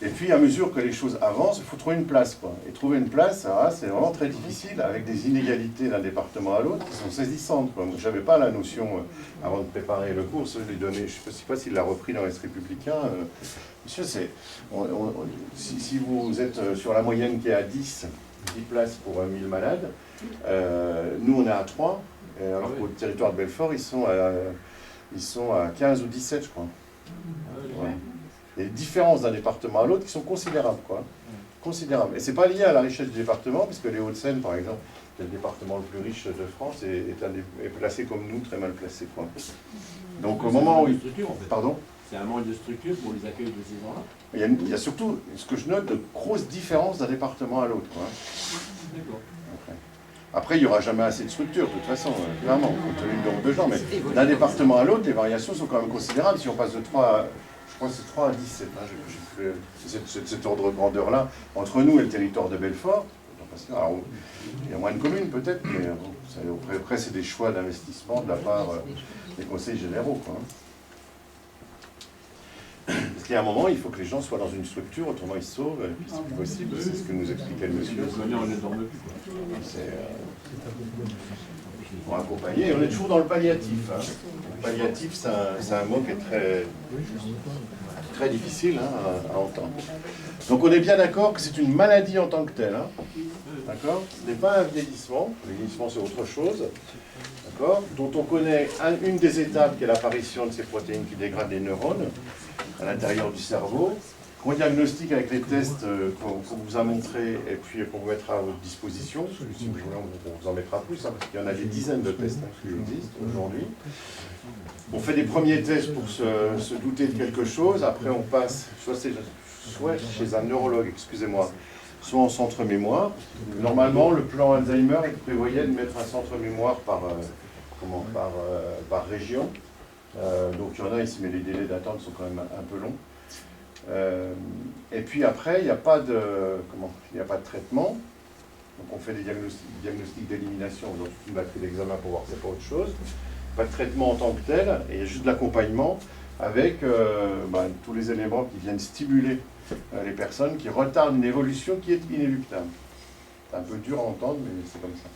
Et puis, à mesure que les choses avancent, il faut trouver une place, quoi. Et trouver une place, c'est vraiment très difficile, avec des inégalités d'un département à l'autre qui sont saisissantes, quoi. Je n'avais pas la notion, avant de préparer le cours, je lui donnais, je ne sais pas s'il l'a repris dans l'Est républicain. Monsieur, si vous êtes sur la moyenne qui est à 10 places pour 1000 malades, nous on est à 3, alors qu'au territoire de Belfort, ils sont à 15 ou 17, je crois. Ouais. Il y a des différences d'un département à l'autre qui sont considérables, quoi. Considérables. Et c'est pas lié à la richesse du département, puisque les Hauts-de-Seine, par exemple, qui est le département le plus riche de France, est placé comme nous, très mal placé, quoi. Donc au moment où... Pardon ? C'est un manque de structure pour les accueils de ces gens-là. Il y a surtout, ce que je note, de grosses différences d'un département à l'autre, quoi. D'accord. Après, il n'y aura jamais assez de structure, de toute façon, clairement, compte tenu du nombre de gens. Mais d'un département à l'autre, les variations sont quand même considérables. Si on passe de 3 à... Je crois que c'est 3 à 17, hein, c'est cet ordre de grandeur-là, entre nous et le territoire de Belfort. Alors, il y a moins de communes peut-être, mais bon, après c'est des choix d'investissement de la part des conseils généraux, quoi. Parce qu'il y a un moment, il faut que les gens soient dans une structure, autrement ils se sauvent, et puis c'est plus possible, c'est ce que nous expliquait le monsieur. On ne dorme plus, quoi. Pour accompagner, on est toujours dans le palliatif, hein. Le palliatif, c'est un mot qui est très difficile, hein, à entendre. Donc on est bien d'accord que c'est une maladie en tant que telle, hein. D'accord ? Ce n'est pas un vieillissement, le vieillissement c'est autre chose, d'accord ? Dont on connaît une des étapes qui est l'apparition de ces protéines qui dégradent les neurones à l'intérieur du cerveau, qu'on diagnostique avec les tests qu'on vous a montrés et puis qu'on vous mettra à votre disposition. Si vous voulez, on vous en mettra plus, hein, parce qu'il y en a des dizaines de tests, hein, qui existent aujourd'hui. On fait des premiers tests pour se douter de quelque chose, après on passe soit chez un neurologue, excusez-moi, soit en centre mémoire. Normalement, le plan Alzheimer il prévoyait de mettre un centre mémoire par région. Donc il y en a ici, mais les délais d'attente sont quand même un peu longs. Et puis après, il n'y a pas de traitement. Donc on fait des diagnostics d'élimination, donc une batterie d'examen pour voir que c'est pas autre chose. Pas de traitement en tant que tel, et il y a juste de l'accompagnement avec tous les éléments qui viennent stimuler les personnes, qui retardent une évolution qui est inéluctable. C'est un peu dur à entendre, mais c'est comme ça.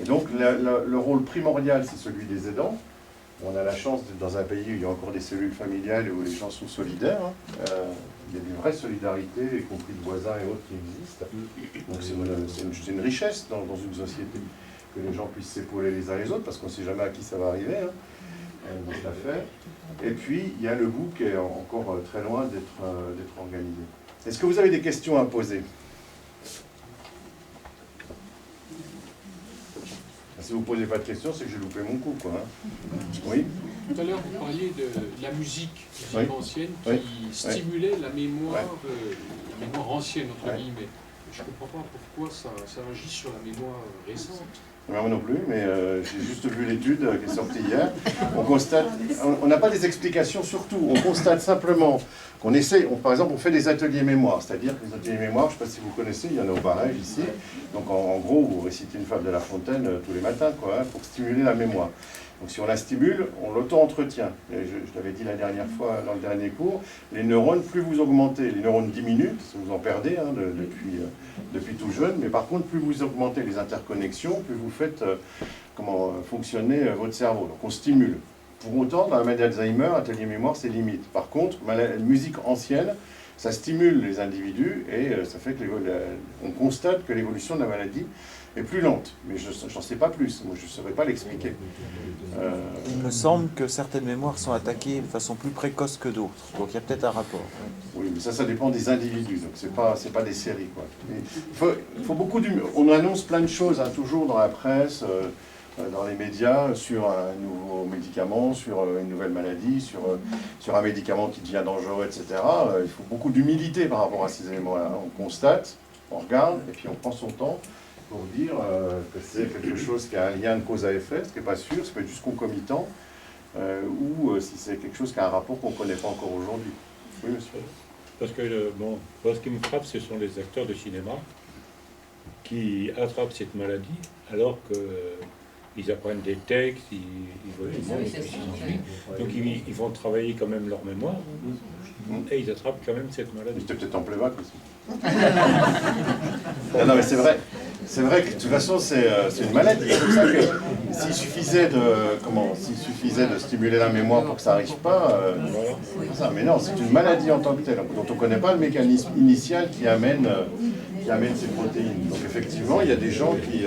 Et donc le rôle primordial, c'est celui des aidants. On a la chance d'être dans un pays où il y a encore des cellules familiales et où les gens sont solidaires, hein. il y a une vraie solidarité, y compris de voisins et autres qui existent. Donc c'est une richesse dans une société, que les gens puissent s'épauler les uns les autres, parce qu'on ne sait jamais à qui ça va arriver dans cette affaire. Et puis, il y a le bout qui est encore très loin d'être organisé. Est-ce que vous avez des questions à poser? Si vous ne posez pas de questions, c'est que j'ai loupé mon coup, quoi. Oui? Tout à l'heure, vous parliez de la musique ancienne qui stimulait la mémoire ancienne, entre guillemets. Je ne comprends pas pourquoi ça agit sur la mémoire récente. Moi non plus, mais j'ai juste vu l'étude qui est sortie hier. On constate, on n'a pas des explications surtout, on constate simplement qu'on essaie, par exemple, on fait des ateliers mémoire, c'est-à-dire que les ateliers mémoire, je ne sais pas si vous connaissez, il y en a au barrage ici. Donc en gros, vous récitez une fable de La Fontaine tous les matins, quoi, pour stimuler la mémoire. Donc si on la stimule, on l'auto-entretient. Je l'avais dit la dernière fois dans le dernier cours, les neurones, plus vous augmentez, les neurones diminuent, parce que vous en perdez depuis tout jeune, mais par contre, plus vous augmentez les interconnexions, plus vous faites fonctionner votre cerveau. Donc on stimule. Pour autant, dans la maladie d'Alzheimer, atelier mémoire, c'est limite. Par contre, la musique ancienne, ça stimule les individus et ça fait qu'on constate que l'évolution de la maladie est plus lente. Mais je n'en sais pas plus, moi je ne saurais pas l'expliquer. Il me semble que certaines mémoires sont attaquées de façon plus précoce que d'autres, donc il y a peut-être un rapport. Oui, mais ça dépend des individus, donc c'est pas des séries, quoi. Il faut beaucoup d'humour. On annonce plein de choses, toujours dans la presse, dans les médias, sur un nouveau médicament, sur une nouvelle maladie, sur un médicament qui devient dangereux, etc. Il faut beaucoup d'humilité par rapport à ces éléments-là. On constate, on regarde, et puis on prend son temps pour dire que c'est quelque chose qui a un lien de cause à effet, ce qui n'est pas sûr, ça peut être juste concomitant, ou si c'est quelque chose qui a un rapport qu'on ne connaît pas encore aujourd'hui. Oui, monsieur. Parce que, moi, ce qui me frappe, ce sont les acteurs de cinéma qui attrapent cette maladie alors qu'ils apprennent des textes, donc ils vont travailler quand même leur mémoire, et ils attrapent quand même cette maladie. C'était peut-être en playback aussi. Non, mais c'est vrai. C'est vrai que de toute façon, c'est une maladie. C'est pour ça que s'il suffisait de stimuler la mémoire pour que ça n'arrive pas, ça. Mais non, c'est une maladie en tant que telle, dont on ne connaît pas le mécanisme initial qui amène ces protéines. Donc effectivement, il y a des gens qui...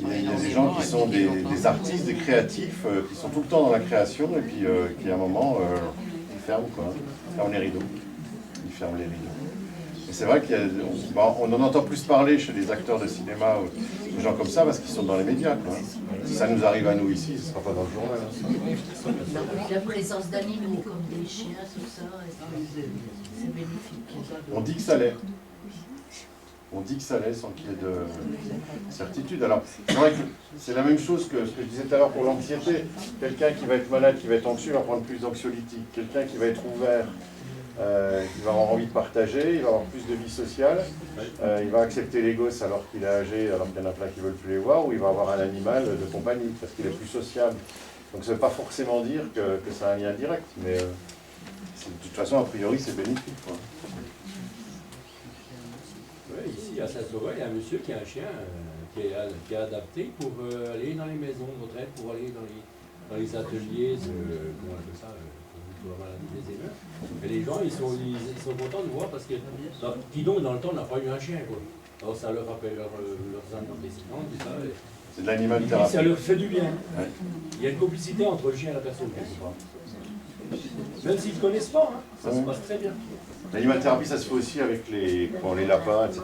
Il y a des gens qui sont des artistes, des créatifs, qui sont tout le temps dans la création, et puis qui à un moment, ils ferment, quoi. Ils ferment les rideaux. Ils ferment les rideaux. Et c'est vrai qu'on en entend plus parler chez les acteurs de cinéma, ou des gens comme ça, parce qu'ils sont dans les médias, quoi. Si ça nous arrive à nous ici, ce ne sera pas dans le journal. La présence d'animaux comme des chiens, tout ça, c'est bénéfique. On dit que ça l'est. On dit que ça l'est sans qu'il y ait de certitude. Alors, c'est vrai que c'est la même chose que ce que je disais tout à l'heure pour l'anxiété. Quelqu'un qui va être malade, qui va être anxieux, va prendre plus d'anxiolytiques. Quelqu'un qui va être ouvert, qui va avoir envie de partager, il va avoir plus de vie sociale, il va accepter les gosses alors qu'il est âgé, alors qu'il y en a plein qui ne veulent plus les voir, ou il va avoir un animal de compagnie, parce qu'il est plus sociable. Donc ça ne veut pas forcément dire que ça a un lien direct, mais de toute façon, a priori, c'est bénéfique, quoi. Ici, à Saint-Sauveur, il y a un monsieur qui a un chien qui est adapté pour aller dans les maisons de retraite, pour aller dans les ateliers, comment on appelle ça, pour la maladie d'Alzheimer. Et les gens, ils sont contents de voir parce que, qui donc, dans le temps, n'a pas eu un chien, quoi. Alors ça leur rappelle leurs antécédents, tout ça. C'est de l'animal thérapie. Ça leur fait du bien. Ouais. Il y a une complicité entre le chien et la personne, quelque part. Même s'ils ne connaissent pas, ça se passe très bien. L'animal thérapie, ça se fait aussi avec les lapins, etc.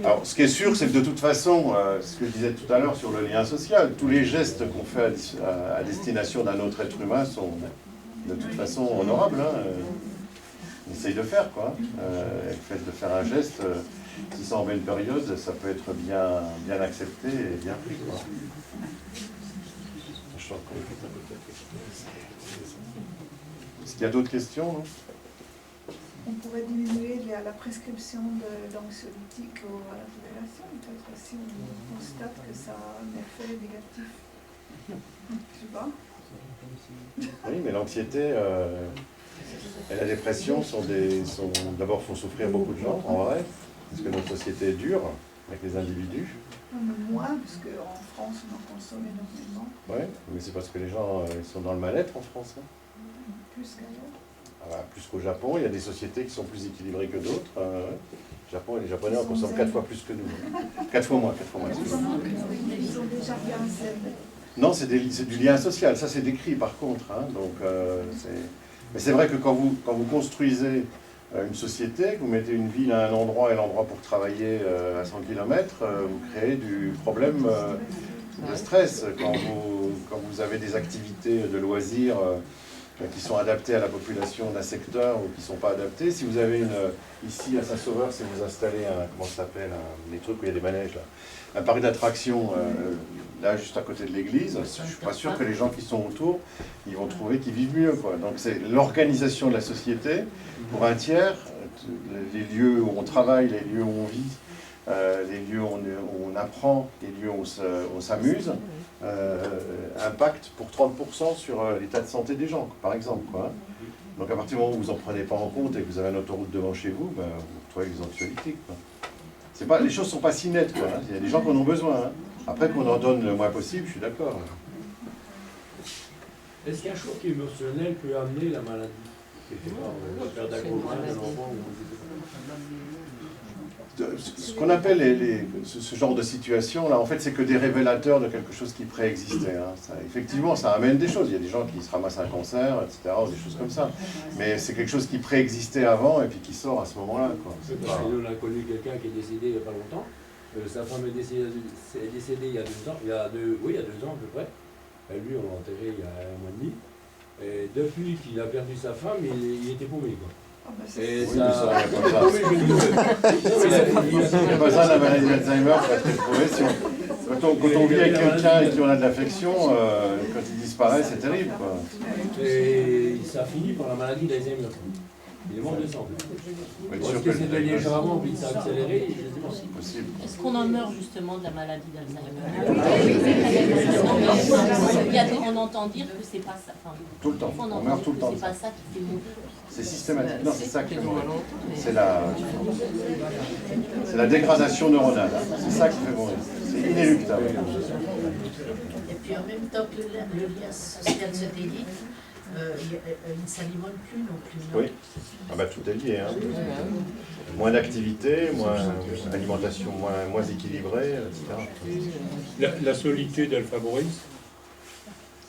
Alors, ce qui est sûr, c'est que de toute façon, ce que je disais tout à l'heure sur le lien social, tous les gestes qu'on fait à destination d'un autre être humain sont de toute façon honorables. On essaye de faire, quoi. Le fait de faire un geste, si c'est en belle période, ça peut être bien accepté et bien pris, quoi. Est-ce qu'il y a d'autres questions, non ? On pourrait diminuer la prescription d'anxiolytiques à la population, peut-être si on constate que ça a un effet négatif. Je sais pas. Oui, mais l'anxiété et la dépression d'abord font souffrir beaucoup de gens, en vrai, parce que notre société est dure avec les individus. Moins, parce qu'en France, on en consomme énormément. Oui, mais c'est parce que les gens ils sont dans le mal-être en France. Plus qu'ailleurs. Voilà, plus qu'au Japon, il y a des sociétés qui sont plus équilibrées que d'autres. Japon, les Japonais en consomment 4 fois plus que nous. 4 fois moins, excusez-moi. Ils ont déjà bien scellé. Non, c'est du lien social, ça c'est décrit par contre. Hein, donc, mais c'est vrai que quand vous construisez une société, que vous mettez une ville à un endroit et l'endroit pour travailler à 100 km, vous créez du problème de stress. Quand vous avez des activités de loisirs qui sont adaptées à la population d'un secteur ou qui ne sont pas adaptées, si vous avez ici à Saint-Sauveur, si vous installez comment ça s'appelle, les trucs où il y a des manèges là, un parc d'attractions là juste à côté de l'église, je ne suis pas sûr que les gens qui sont autour, ils vont trouver qu'ils vivent mieux, quoi. Donc c'est l'organisation de la société pour un tiers, les lieux où on travaille, les lieux où on vit, les lieux où on apprend, les lieux où on s'amuse, impactent pour 30% sur l'état de santé des gens, par exemple, quoi. Donc à partir du moment où vous n'en prenez pas en compte et que vous avez une autoroute devant chez vous, vous retrouvez les anxiolytiques, quoi. Les choses ne sont pas si nettes, quoi, hein. Il y a des gens qui en ont besoin. Hein. Après qu'on en donne le moins possible, je suis d'accord. Est-ce qu'un choc émotionnel peut amener la maladie? Faire d'accouchement d'un enfant Ce qu'on appelle ce genre de situation, là, en fait, c'est que des révélateurs de quelque chose qui préexistait. Hein. Effectivement, ça amène des choses. Il y a des gens qui se ramassent un cancer, etc., ou des choses comme ça. Mais c'est quelque chose qui préexistait avant et puis qui sort à ce moment-là. Nous, on a connu quelqu'un qui est décédé il n'y a pas longtemps. Sa femme est décédée il y a 2 ans. Il y a 2 ans à peu près. Et lui, on l'a enterré il y a 1 mois et demi. Et depuis qu'il a perdu sa femme, il était paumé, quoi. Et oui, ça... Il n'y a pas ça, la maladie d'Alzheimer, pour être éprouvé. Quand on vit avec quelqu'un et qui en a de l'affection, quand il disparaît, c'est terrible, quoi. Et ça finit par la maladie d'Alzheimer. Il est mort de sang. Est-ce que c'était légèrement, puis ça a accéléré? Possible. Est-ce qu'on en meurt justement de la maladie d'Alzheimer? On entend dire que c'est pas ça. Enfin, tout le temps. On meurt tout le temps. C'est pas ça qui fait mourir. C'est systématique. Non, c'est ça qui fait mourir. C'est la dégradation neuronale. Hein. C'est ça qui fait mourir. C'est inéluctable. Et puis en même temps que le lien social satellite, il ne s'alimente plus non plus. Non? Oui. Ah bah, tout est lié. Hein. Moins d'activité, moins alimentation moins équilibrée, etc. La solitude, elle favorise?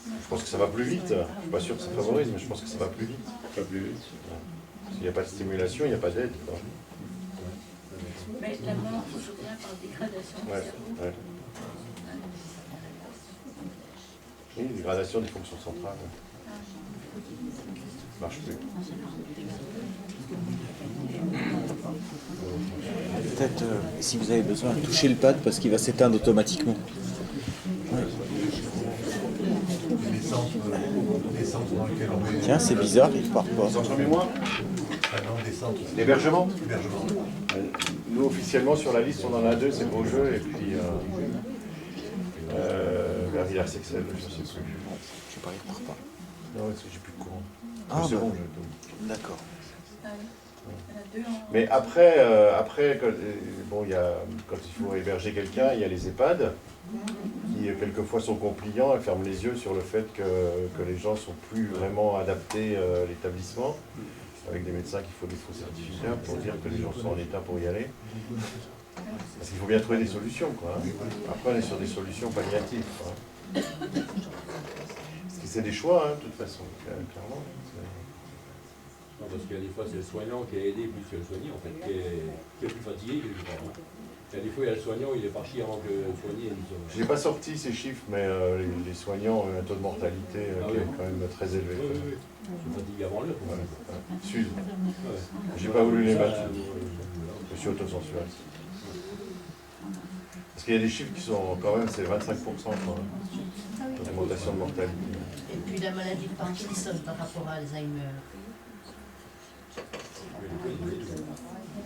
Je pense que ça va plus vite. Je ne suis pas sûr que ça favorise, mais je pense que ça va plus vite. Pas plus vite. S'il n'y a pas de stimulation, il n'y a pas d'aide. Mais la mort, toujours bien par dégradation du cerveau. Ouais. Oui, dégradation des fonctions centrales. Ça ne marche plus. Peut-être, si vous avez besoin, toucher le pad parce qu'il va s'éteindre automatiquement. Ouais. Tiens, c'est bizarre, il part pas. Centre mémoire ? L'hébergement ? Nous, officiellement, sur la liste, on en a 2, c'est Beaujeu et puis vers Villers-Sexel, je ne sais plus. Je sais pas, il part pas. Non, parce que j'ai plus de courant. Ah, c'est bah, bon, d'accord. Mais après bon, quand il faut héberger quelqu'un, il y a les EHPAD qui quelquefois sont compliants et ferment les yeux sur le fait que les gens ne sont plus vraiment adaptés à l'établissement, avec des médecins qui font des faux certificats pour dire que les gens sont en état pour y aller. Parce qu'il faut bien trouver des solutions, quoi. Après, on est sur des solutions palliatives, quoi. Parce que c'est des choix, hein, de toute façon, clairement. Non, parce qu'il y a des fois, c'est le soignant qui a aidé plus que le soigné, en fait, qui est plus fatigué quelque part. Hein. Il y a des fois, il y a le soignant, il est parti avant que le soigné. Je n'ai pas sorti ces chiffres, mais les soignants ont un taux de mortalité qui est quand même très élevé. Oui. Ils sont fatigués avant l'heure. Sud. J'ai pas voulu les mettre. Je me suis autocensuré. Parce qu'il y a des chiffres qui sont quand même, c'est 25% d'augmentation de mortalité. Et puis la maladie de Parkinson par rapport à Alzheimer.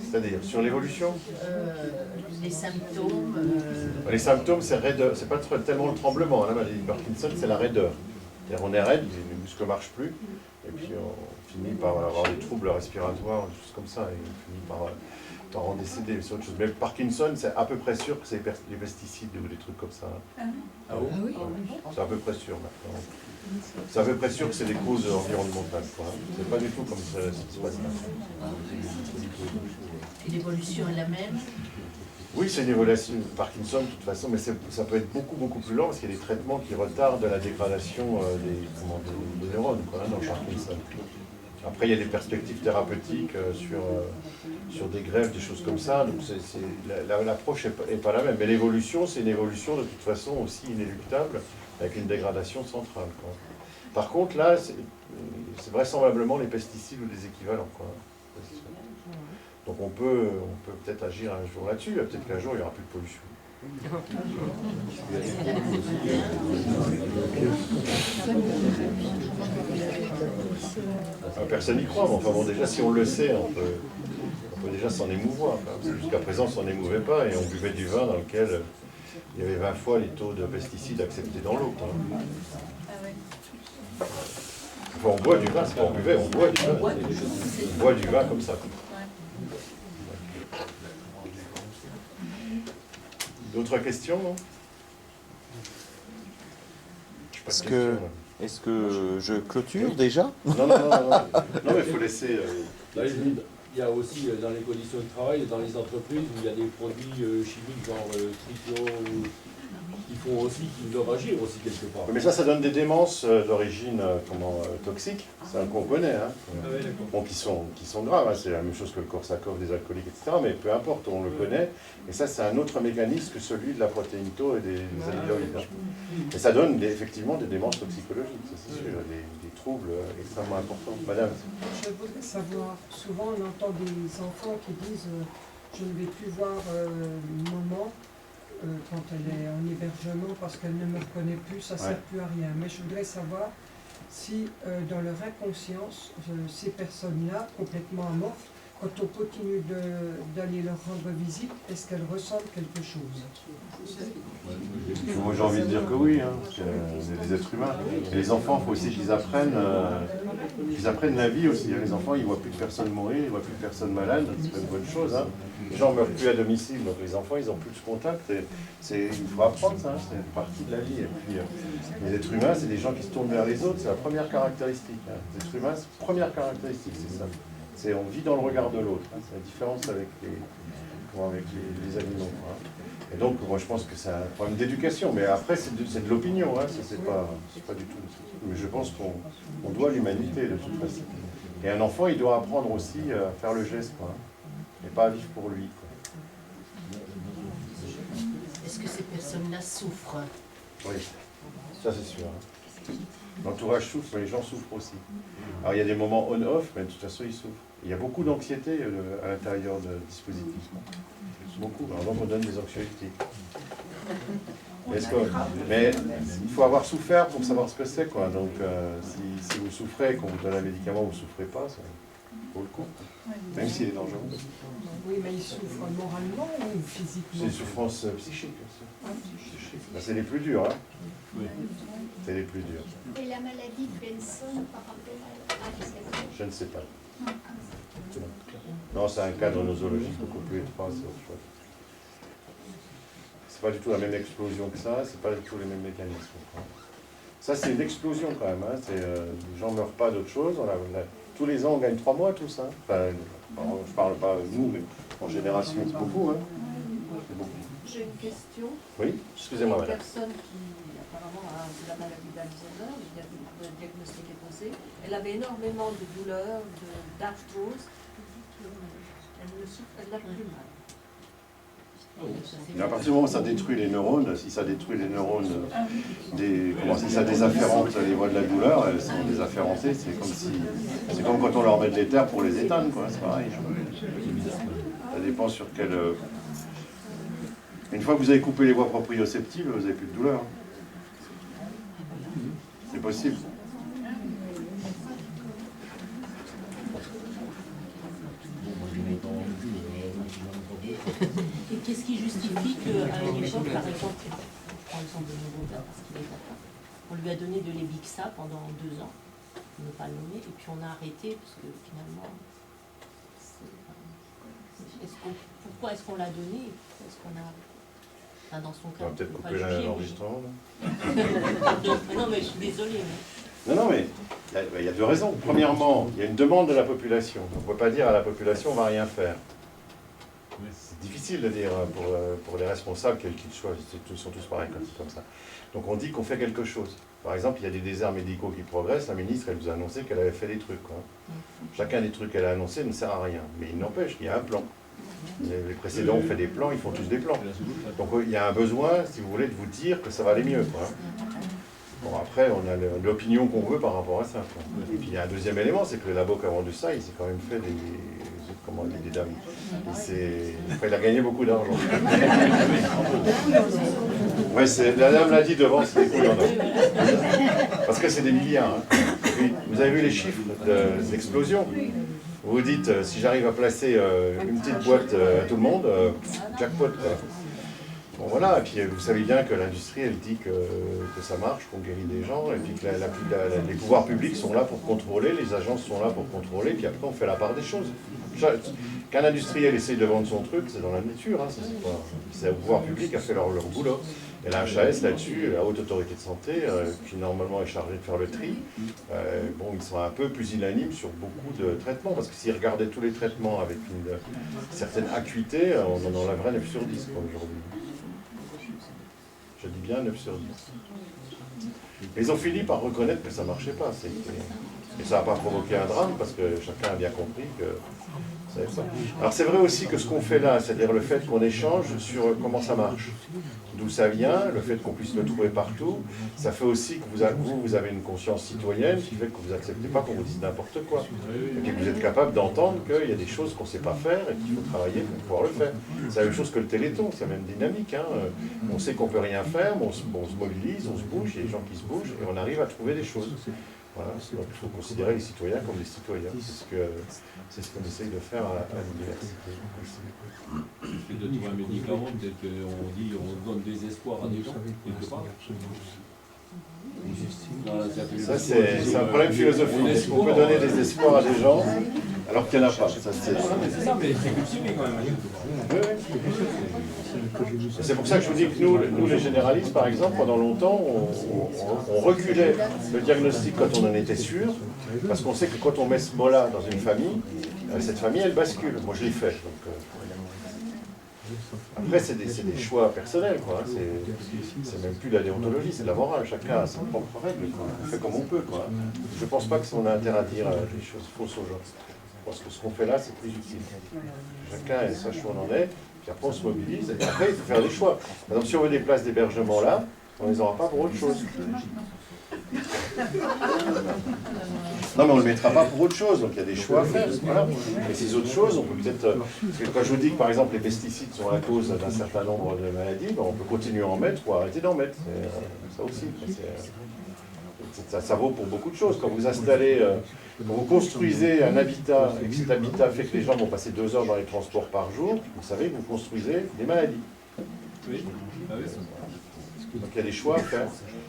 C'est-à-dire, sur l'évolution les symptômes. Les symptômes, c'est pas tellement le tremblement. La maladie de Parkinson, c'est la raideur. C'est-à-dire, on est raide, les muscles ne marchent plus, et puis on finit par avoir des troubles respiratoires, des choses comme ça, et on finit par en décéder. C'est autre chose. Mais Parkinson, c'est à peu près sûr que c'est les pesticides ou des trucs comme ça. Ah oui. C'est à peu près sûr maintenant. C'est à peu près sûr que c'est des causes environnementales, quoi. C'est pas du tout comme ça qui se passe là. Et l'évolution est la même? Oui, c'est une évolution de Parkinson de toute façon, mais ça peut être beaucoup plus lent parce qu'il y a des traitements qui retardent la dégradation des neurones, quoi, dans Parkinson. Après, il y a des perspectives thérapeutiques sur des greffes, des choses comme ça, donc l'approche n'est pas la même. Mais l'évolution, c'est une évolution de toute façon aussi inéluctable, avec une dégradation centrale, quoi. Par contre, là, c'est vraisemblablement les pesticides ou des équivalents, quoi. Donc on peut peut-être agir un jour là-dessus, peut-être qu'un jour il n'y aura plus de pollution. Personne n'y croit, mais enfin bon, déjà si on le sait, on peut déjà s'en émouvoir. Jusqu'à présent on s'en émouvait pas et on buvait du vin dans lequel il y avait 20 fois les taux de pesticides acceptés dans l'eau. Enfin, on boit du vin, c'est pas on buvait, on boit du vin. On boit du vin comme ça. D'autres questions, non? Est-ce que je clôture déjà? Non, mais il faut laisser... Là, il y a aussi dans les conditions de travail, dans les entreprises, où il y a des produits chimiques genre tritium, qui font aussi, qui doivent agir aussi quelque part. Mais ça donne des démences d'origine toxique, c'est un qu'on connaît, hein. Bon, qui sont graves, hein. C'est la même chose que le Korsakoff, des alcooliques, etc. Mais peu importe, on le connaît. Et ça, c'est un autre mécanisme que celui de la protéine tau et des amyloïdes. Hein. Et ça donne effectivement des démences toxicologiques, ça c'est sûr, des troubles extrêmement importants. Madame? Je voudrais savoir, souvent on entend des enfants qui disent je ne vais plus voir maman quand elle est en hébergement parce qu'elle ne me reconnaît plus, ça ne sert plus à rien. Mais je voudrais savoir si dans leur inconscience, ces personnes-là, complètement amorphes, quand on continue d'aller leur rendre visite, est-ce qu'elles ressentent quelque chose? Moi j'ai envie de dire que oui, hein, parce que c'est des êtres humains. Et les enfants, il faut aussi qu'ils apprennent la vie aussi. Hein. Les enfants, ils ne voient plus de personnes mourir, ils ne voient plus de personnes malades, c'est pas une bonne chose. Hein. Les gens ne meurent plus à domicile, donc les enfants, ils n'ont plus de contact. Il faut apprendre ça, hein, c'est une partie de la vie. Et puis, les êtres humains, c'est des gens qui se tournent vers les autres, c'est la première caractéristique. Hein. Les êtres humains, c'est la première caractéristique, c'est ça. On vit dans le regard de l'autre. Hein. C'est la différence avec les animaux. Hein. Et donc, moi, je pense que c'est un problème d'éducation. Mais après, c'est de l'opinion. Hein. C'est pas du tout... Mais je pense qu'on doit l'humanité, de toute façon. Et un enfant, il doit apprendre aussi à faire le geste, quoi. Et pas à vivre pour lui, quoi. Est-ce que ces personnes-là souffrent? Oui, ça c'est sûr. Hein. L'entourage souffre, mais les gens souffrent aussi. Alors, il y a des moments on-off, mais de toute façon, ils souffrent. Il y a beaucoup d'anxiété à l'intérieur du dispositif. Beaucoup. Alors, donc, on donne des anxiolytiques. Mais il faut avoir souffert pour savoir ce que c'est, quoi. Donc, si vous souffrez, qu'on vous donne un médicament, vous ne souffrez pas, ça vaut le coup. Même s'il est dangereux. Oui, mais ils souffrent moralement ou physiquement? C'est des souffrances psychiques. C'est les plus dures. Hein. Oui. C'est les plus dures. Et la maladie Benson par rapport à cette... Je ne sais pas. Non, c'est un cadre nosologique beaucoup plus étroit, c'est autre chose. C'est pas du tout la même explosion que ça, c'est pas du tout les mêmes mécanismes. Ça, c'est une explosion quand même. Hein. Les gens ne meurent pas d'autre chose. Tous les ans, on gagne 3 mois, tous. Hein. Enfin, je parle pas nous, mais en génération, c'est beaucoup. Hein. J'ai une question. Oui, excusez-moi, madame. Une personne qui apparemment a la maladie d'Alzheimer, le diagnostic est posé, elle avait énormément de douleurs, d'arthrose, elle n'a plus mal. Et à partir du moment où ça détruit les neurones, si ça détruit les neurones, si ça désafférente les voies de la douleur, elles sont désafférentées, c'est comme quand on leur met de l'éther pour les éteindre, quoi, c'est pareil. Ça dépend sur quelle... Une fois que vous avez coupé les voies proprioceptives, vous n'avez plus de douleur. C'est possible. Et qu'est-ce qui justifie qu'à une époque, par exemple, par exemple de Novota, parce qu'il est atteint, on lui a donné de l'Ebixa pendant 2 ans, on ne pas le nommer, et puis on a arrêté, parce que finalement, pourquoi est-ce qu'on l'a donné et pourquoi est-ce qu'on a arrêté? Enfin, dans son cas, On va peut-être on peut pas couper juger, l'enregistrement. Non, mais je suis désolée. Non, mais il y a deux raisons. Premièrement, il y a une demande de la population. On ne peut pas dire à la population on ne va rien faire. C'est difficile de dire pour les responsables, quels qu'ils soient, ils sont tous pareils comme ça. Donc on dit qu'on fait quelque chose. Par exemple, il y a des déserts médicaux qui progressent. La ministre, elle vous a annoncé qu'elle avait fait des trucs. Quoi. Chacun des trucs qu'elle a annoncés ne sert à rien. Mais il n'empêche qu'il y a un plan. Les précédents ont fait des plans, ils font tous des plans. Donc il y a un besoin, si vous voulez, de vous dire que ça va aller mieux. Quoi. Bon, après, on a l'opinion qu'on veut par rapport à ça. Quoi. Et puis il y a un deuxième élément, c'est que le labo qui a vendu ça, il s'est quand même fait des dames. Enfin, il a gagné beaucoup d'argent. Ouais, la dame l'a dit devant, c'est des couilles en or. Parce que c'est des milliards. Hein. Vous avez vu les chiffres d'explosion. Vous vous dites, si j'arrive à placer une petite boîte à tout le monde, jackpot. Quoi. Bon voilà, et puis vous savez bien que l'industrie, elle dit que ça marche, qu'on guérit des gens, et puis que les pouvoirs publics sont là pour contrôler, les agences sont là pour contrôler, puis après on fait la part des choses. Qu'un industriel essaye de vendre son truc, c'est dans la nature, hein, c'est au pouvoir public à faire leur boulot. Et la HAS là-dessus, la Haute Autorité de Santé, qui normalement est chargée de faire le tri, bon, ils sont un peu pusillanimes sur beaucoup de traitements, parce que s'ils regardaient tous les traitements avec une certaine acuité, on en enlèverait 9 sur 10 aujourd'hui. Je dis bien 9 sur 10. Mais ils ont fini par reconnaître que ça ne marchait pas. Et ça n'a pas provoqué un drame, parce que chacun a bien compris que ça n'avait pas. Alors c'est vrai aussi que ce qu'on fait là, c'est-à-dire le fait qu'on échange sur comment ça marche, d'où ça vient, le fait qu'on puisse le trouver partout, ça fait aussi que vous avez une conscience citoyenne qui fait que vous n'acceptez pas qu'on vous dise n'importe quoi. Et que vous êtes capable d'entendre qu'il y a des choses qu'on ne sait pas faire et qu'il faut travailler pour pouvoir le faire. C'est la même chose que le Téléthon, c'est la même dynamique. Hein. On sait qu'on ne peut rien faire, mais on se mobilise, on se bouge, il y a des gens qui se bougent et on arrive à trouver des choses. Voilà. Donc il faut considérer les citoyens comme des citoyens. C'est ce qu'on essaye de faire à l'université. De trouver un médicament, peut-être qu'on dit on donne des espoirs à des gens, quelque part. Ça, c'est un problème philosophique. Est-ce qu'on peut donner des espoirs à des gens alors qu'il n'y en a pas? C'est ça, mais c'est cultivé quand même. C'est pour ça que je vous dis que nous les généralistes, par exemple, pendant longtemps, on reculait le diagnostic quand on en était sûr, parce qu'on sait que quand on met ce mot-là dans une famille, cette famille, elle bascule. Moi, je l'ai fait. Donc, après, c'est des choix personnels, quoi. C'est même plus de la déontologie, c'est de la morale. Chacun a ses propres règles, quoi. On fait comme on peut, quoi. Je ne pense pas qu'on a intérêt à dire des choses fausses aux gens. Je pense que ce qu'on fait là, c'est plus utile. Chacun sache où on en est, puis après on se mobilise, et après il faut faire des choix. Par exemple, si on veut des places d'hébergement là, on ne les aura pas pour autre chose. Non, mais on ne le mettra pas pour autre chose, donc il y a des choix à faire. Voilà. Et ces autres choses, on peut peut-être... Quand je vous dis que par exemple les pesticides sont la cause d'un certain nombre de maladies, ben, on peut continuer à en mettre ou arrêter d'en mettre. Ça aussi. Ça vaut pour beaucoup de choses. Quand vous installez, quand vous construisez un habitat, et que cet habitat fait que les gens vont passer 2 heures dans les transports par jour, vous savez que vous construisez des maladies. Oui. Donc il y a des choix à faire.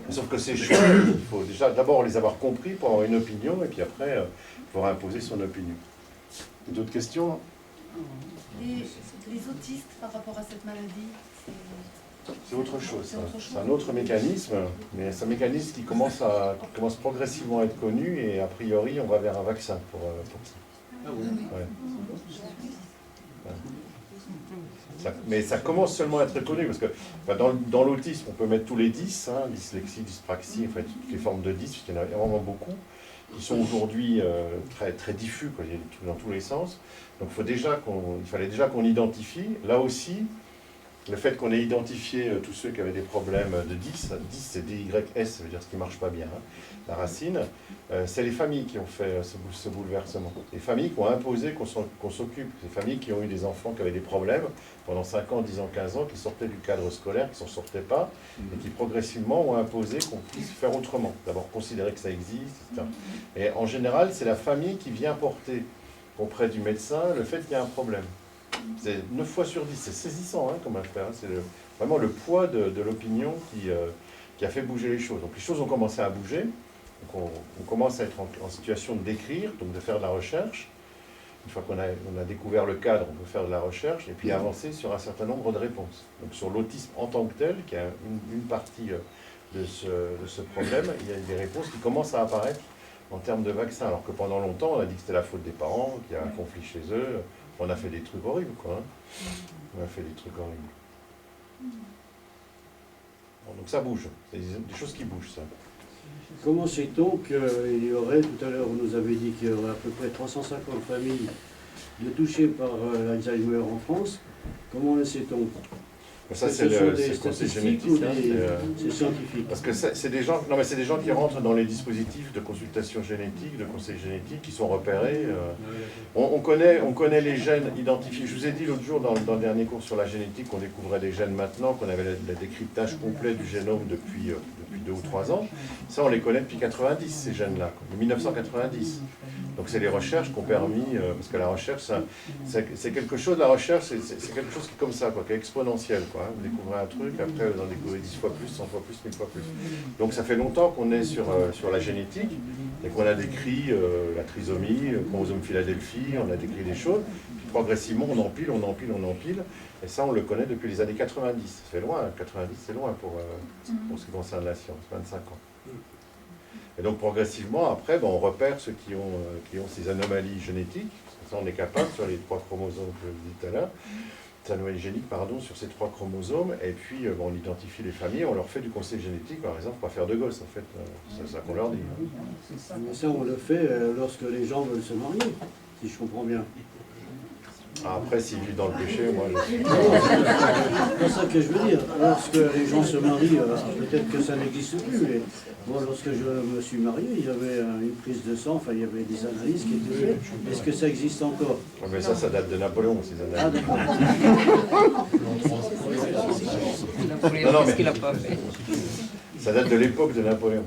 Sauf que ces choix, il faut déjà d'abord les avoir compris pour avoir une opinion, et puis après, il faudra imposer son opinion. D'autres questions? Les autistes par rapport à cette maladie, c'est autre chose. C'est un autre mécanisme, mais c'est un mécanisme qui commence progressivement à être connu, et a priori, on va vers un vaccin pour ça. Ah oui. Ouais. Mais ça commence seulement à être connu, parce que dans l'autisme, on peut mettre tous les 10, hein, dyslexie, dyspraxie, en fait, toutes les formes de 10, puisqu'il y en a vraiment beaucoup, qui sont aujourd'hui très, très diffus, quoi, il y a des trucs dans tous les sens. Donc il fallait déjà qu'on identifie, là aussi, le fait qu'on ait identifié tous ceux qui avaient des problèmes de 10 c'est DYS, ça veut dire ce qui ne marche pas bien, hein, la racine, c'est les familles qui ont fait ce bouleversement. Les familles qui ont imposé qu'on s'occupe, les familles qui ont eu des enfants qui avaient des problèmes pendant 5 ans, 10 ans, 15 ans, qui sortaient du cadre scolaire, qui ne s'en sortaient pas, et qui progressivement ont imposé qu'on puisse faire autrement. D'abord considérer que ça existe, etc. Et en général, c'est la famille qui vient porter auprès du médecin le fait qu'il y a un problème. C'est 9 fois sur 10, c'est saisissant hein, comme affaire. Hein. C'est vraiment le poids de l'opinion qui a fait bouger les choses. Donc les choses ont commencé à bouger, donc on commence à être en situation d'écrire, donc de faire de la recherche. Une fois qu'on a découvert le cadre, on peut faire de la recherche et puis avancer sur un certain nombre de réponses. Donc sur l'autisme en tant que tel, qui est une partie de ce problème, il y a des réponses qui commencent à apparaître en termes de vaccins, alors que pendant longtemps, on a dit que c'était la faute des parents, qu'il y a un conflit chez eux. On a fait des trucs horribles, quoi. Hein. On a fait des trucs horribles. Bon, donc ça bouge. C'est des choses qui bougent, ça. Comment sait-on qu'il y aurait, tout à l'heure vous nous avez dit qu'il y aurait à peu près 350 familles de touchées par l'Alzheimer en France? Comment le sait-on? Ça, c'est le conseil génétique, c'est scientifique. Parce que c'est des gens, non mais c'est des gens qui rentrent dans les dispositifs de consultation génétique, de conseil génétique, qui sont repérés. On connaît les gènes identifiés. Je vous ai dit l'autre jour dans le dernier cours sur la génétique qu'on découvrait des gènes maintenant, qu'on avait le décryptage complet du génome depuis 2 ou 3 ans. Ça, on les connaît depuis 90, ces gènes-là, de 1990. Donc c'est les recherches qui ont permis, parce que la recherche, c'est quelque chose, la recherche, c'est quelque chose qui est comme ça, quoi, qui est exponentiel, quoi. Hein. Vous découvrez un truc, après vous en découvrez 10 fois plus, 100 fois plus, 1000 fois plus. Donc ça fait longtemps qu'on est sur la génétique, et qu'on a décrit la trisomie, le chromosome Philadelphie, on a décrit des choses, puis progressivement on empile, et ça on le connaît depuis les années 90. Ça fait loin, 90 c'est loin pour ce qui concerne la science, 25 ans. Et donc progressivement, après, on repère ceux qui ont ces anomalies génétiques, parce que ça on est capable sur les 3 chromosomes que je vous disais tout à l'heure, ces anomalies géniques, pardon, sur ces 3 chromosomes, et puis on identifie les familles, on leur fait du conseil génétique, par exemple, pour pas faire de gosses, en fait, c'est ça qu'on leur dit. Hein. Mais ça on le fait lorsque les gens veulent se marier, si je comprends bien. Après, s'ils vivent dans le péché, moi je suis... C'est ça que je veux dire. Lorsque les gens se marient, peut-être que ça n'existe plus, mais moi, lorsque je me suis marié, il y avait une prise de sang, enfin, il y avait des analyses qui étaient faites. Est-ce que ça existe encore? Mais ça date de Napoléon, ces analyses. Napoléon, qu'est-ce qu'il n'a pas fait? Ça date de l'époque de Napoléon.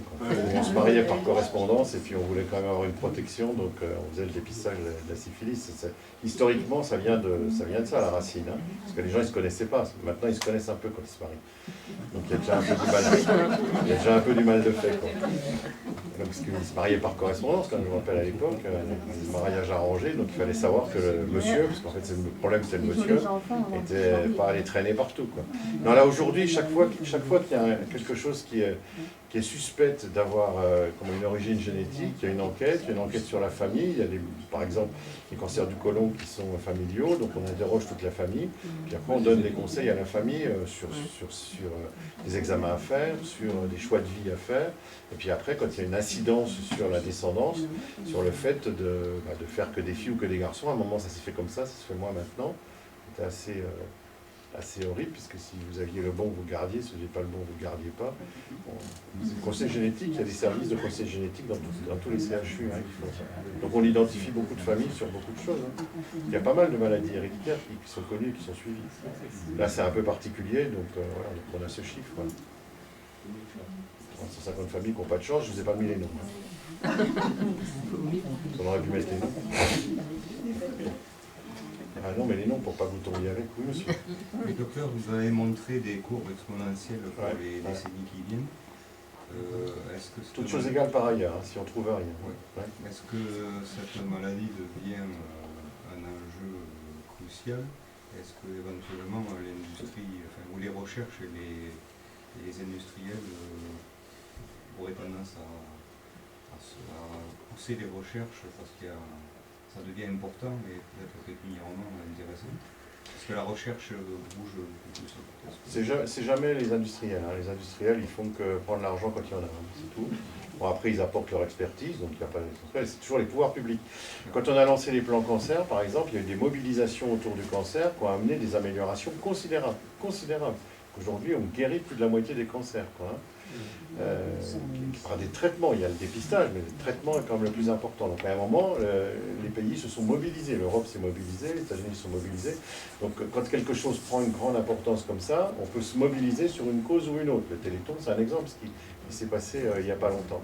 On se mariait par correspondance et puis on voulait quand même avoir une protection, donc on faisait le dépistage de la syphilis. Historiquement, ça vient de ça, la racine. Hein, parce que les gens, ils ne se connaissaient pas. Maintenant, ils se connaissent un peu quand ils se marient. Donc il y a déjà un peu du mal de fait. Quoi. Donc, parce qu'ils se mariaient par correspondance, quand je me rappelle à l'époque, des mariages arrangés, donc il fallait savoir que le monsieur, parce qu'en fait le problème c'est le monsieur, n'était pas allé traîner partout. Quoi. Non, là aujourd'hui, chaque fois qu'il y a quelque chose qui est suspecte d'avoir une origine génétique, il y a une enquête sur la famille, il y a par exemple les cancers du côlon qui sont familiaux, donc on interroge toute la famille, puis après on donne des conseils à la famille sur des examens à faire, sur des choix de vie à faire, et puis après quand il y a une incidence sur la descendance, sur le fait de faire que des filles ou que des garçons, à un moment ça s'est fait comme ça se fait moins maintenant, c'était assez horrible, puisque si vous aviez le bon, vous gardiez, si vous n'aviez pas le bon, vous ne gardiez pas. Le conseil génétique, il y a des services de conseil génétique dans tous les CHU. Hein, donc on identifie beaucoup de familles sur beaucoup de choses. Hein. Il y a pas mal de maladies héréditaires qui sont connues et qui sont suivies. Là, c'est un peu particulier, donc voilà, on a ce chiffre. Ouais. 350 familles qui n'ont pas de chance, je ne vous ai pas mis les noms. On aurait pu mettre les noms. Ah non, mais les noms pour pas vous tomber avec, oui monsieur. Le docteur, vous avez montré des courbes exponentielles pour les décennies qui viennent. Toutes choses égales par ailleurs, hein, si on trouve rien. Ouais. Est-ce que cette maladie devient un enjeu crucial? Est-ce que éventuellement l'industrie, ou les recherches et les industriels auraient tendance à pousser les recherches parce qu'il y a... ça devient important, mais peut-être pécuniairement intéressant. Parce que la recherche bouge beaucoup plus. C'est jamais les industriels. Hein. Les industriels, ils font que prendre l'argent quand il y en a, hein, c'est tout. Bon, après, ils apportent leur expertise, donc il n'y a pas d'essentiel. C'est toujours les pouvoirs publics. Quand on a lancé les plans cancer, par exemple, il y a eu des mobilisations autour du cancer qui ont amené des améliorations considérables. Aujourd'hui, on guérit plus de la moitié des cancers. Quoi, hein. Par des traitements, il y a le dépistage, mais le traitement est quand même le plus important. Donc à un moment, les pays se sont mobilisés, l'Europe s'est mobilisée, les États-Unis se sont mobilisés. Donc quand quelque chose prend une grande importance comme ça, on peut se mobiliser sur une cause ou une autre. Le Téléthon, c'est un exemple, ce qui s'est passé il n'y a pas longtemps.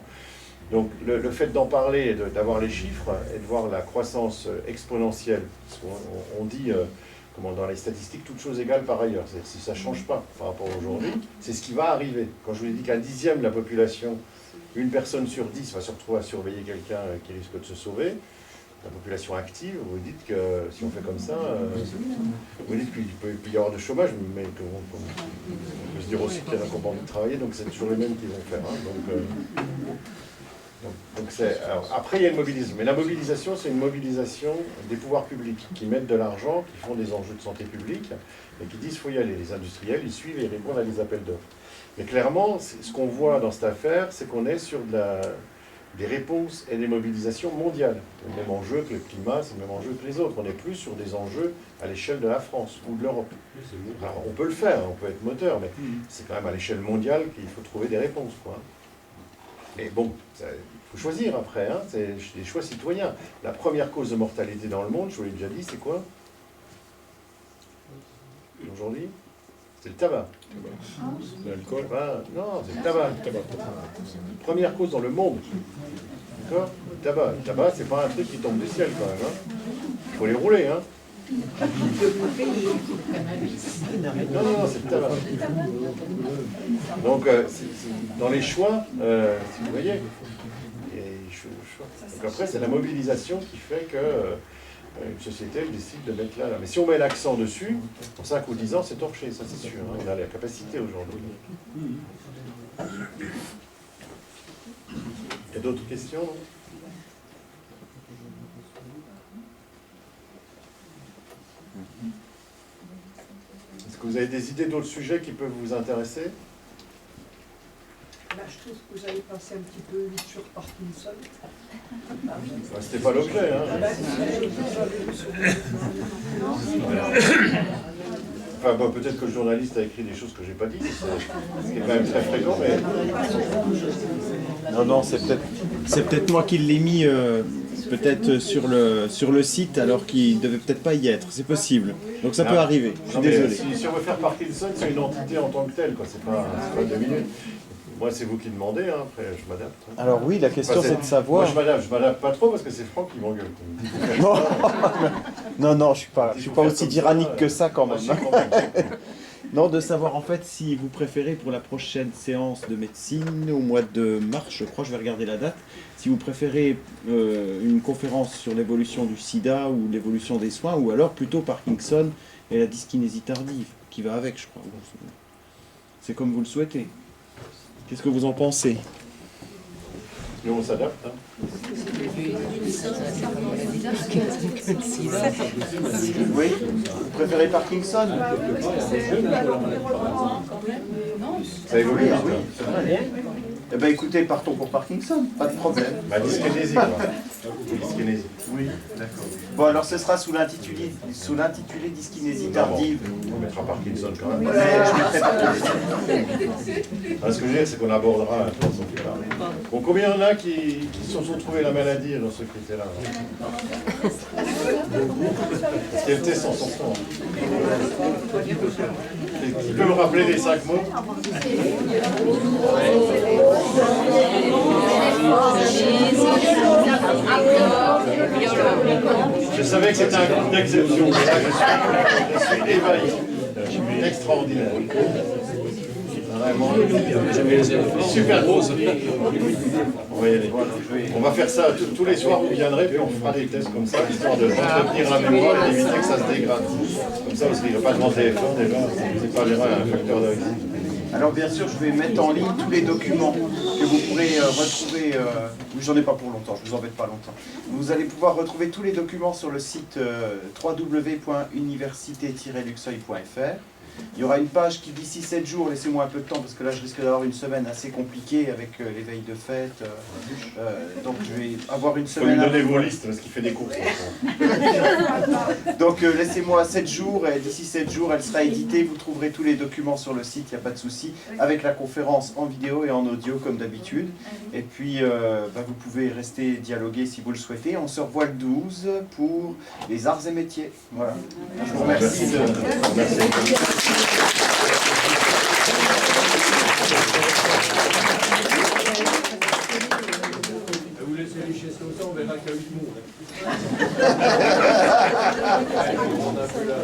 Donc le fait d'en parler, d'avoir les chiffres et de voir la croissance exponentielle, on dit... dans les statistiques, toutes choses égales par ailleurs. C'est-à-dire si ça ne change pas par rapport à aujourd'hui, c'est ce qui va arriver. Quand je vous ai dit qu'un dixième de la population, une personne sur 10 va se retrouver à surveiller quelqu'un qui risque de se sauver, la population active, vous dites que si on fait comme ça, vous dites qu'il peut y avoir de chômage, mais on peut se dire aussi qu'il y en a qui n'ont pas envie de travailler, donc c'est toujours les mêmes qui vont faire. Hein. Alors, après, il y a une mobilisation. Mais la mobilisation, c'est une mobilisation des pouvoirs publics qui mettent de l'argent, qui font des enjeux de santé publique, et qui disent qu'il faut y aller. Les industriels, ils suivent et ils répondent à des appels d'offres. Mais clairement, ce qu'on voit dans cette affaire, c'est qu'on est sur des réponses et des mobilisations mondiales. C'est le même enjeu que le climat, c'est le même enjeu que les autres. On n'est plus sur des enjeux à l'échelle de la France ou de l'Europe. Alors, on peut le faire, on peut être moteur, mais c'est quand même à l'échelle mondiale qu'il faut trouver des réponses, quoi. Mais bon, il faut choisir après, hein, c'est des choix citoyens. La première cause de mortalité dans le monde, je vous l'ai déjà dit, c'est quoi aujourd'hui? C'est le tabac. L'alcool? Non, c'est le tabac. Première cause dans le monde. D'accord? Le tabac. Le tabac, c'est pas un truc qui tombe du ciel quand même. Hein. Il faut les rouler, hein. Non, c'est le tabac. Donc, dans les choix, si vous voyez, donc après, c'est la mobilisation qui fait que une société elle décide de mettre là. Mais si on met l'accent dessus, pour 5 ou 10 ans, c'est torché, ça c'est sûr. Hein. On a la capacité aujourd'hui. Il y a d'autres questions, non? Est-ce que vous avez des idées d'autres sujets qui peuvent vous intéresser? Là, je trouve que vous avez passé un petit peu vite sur Parkinson. C'était pas l'objet, hein. Enfin, bon, peut-être que le journaliste a écrit des choses que j'ai pas dites, ce qui est quand même très fréquent, mais... Non, c'est peut-être moi qui l'ai mis peut-être sur le site alors qu'il devait peut-être pas y être, c'est possible. Donc ça peut arriver, je suis désolé. Si on veut faire Parkinson, c'est une entité en tant que telle, quoi. C'est pas 2 minutes. Moi, c'est vous qui demandez, hein. Après je m'adapte. Hein. Alors oui, la question c'est de savoir... Moi, je m'adapte pas trop parce que c'est Franck qui m'engueule. Non, je suis pas aussi tyrannique que ça quand même. Non, de savoir en fait si vous préférez pour la prochaine séance de médecine, au mois de mars, je crois, je vais regarder la date, si vous préférez une conférence sur l'évolution du sida ou l'évolution des soins, ou alors plutôt Parkinson et la dyskinésie tardive, qui va avec, je crois. C'est comme vous le souhaitez. Qu'est-ce que vous en pensez? Nous, on s'adapte. Hein. Oui, vous préférez Parkinson? Ça évolue, hein, oui. C'est vrai. Eh bien écoutez, partons pour Parkinson, pas de problème. Dyskinésie, quoi. Dyskinésie. Oui, d'accord. Bon, alors ce sera sous l'intitulé dyskinésie tardive. On mettra Parkinson quand même. Ouais, je mettrai Parkinson. Ce que je veux dire, c'est qu'on abordera un peu son plus tard. Bon, combien il y en a qui se sont trouvés la maladie dans ceux qui étaient là? Parce qu'il y a le test en sortant. Qui peut me rappeler les 5 mots? Je savais que c'était un groupe d'exception. Je suis ébahi. Extraordinaire. Vraiment. Super gros. On va faire ça tous les soirs, vous viendrez, puis on fera des tests comme ça, histoire de entretenir la mémoire et d'éviter que ça se dégrade. Comme ça, parce qu'il n'y a pas devant téléphone, déjà, c'est pas déjà un facteur de risque. Alors bien sûr, je vais mettre en ligne tous les documents que vous pourrez retrouver. J'en ai pas pour longtemps, je vous embête pas longtemps. Vous allez pouvoir retrouver tous les documents sur le site www.université-luxeuil.fr. Il y aura une page qui d'ici 7 jours, laissez-moi un peu de temps parce que là je risque d'avoir une semaine assez compliquée avec les veilles de fête. Donc je vais avoir une semaine... Vous lui donnez vos listes parce qu'il fait des courses. Donc laissez-moi 7 jours et d'ici 7 jours elle sera éditée. Vous trouverez tous les documents sur le site, il n'y a pas de souci. Avec la conférence en vidéo et en audio comme d'habitude. Et puis vous pouvez rester dialoguer si vous le souhaitez. On se revoit le 12 pour les arts et métiers. Voilà. Je vous remercie de... Vous laissez les chaises comme ça, on verra qu'il y a 8 mots. On a un peu la...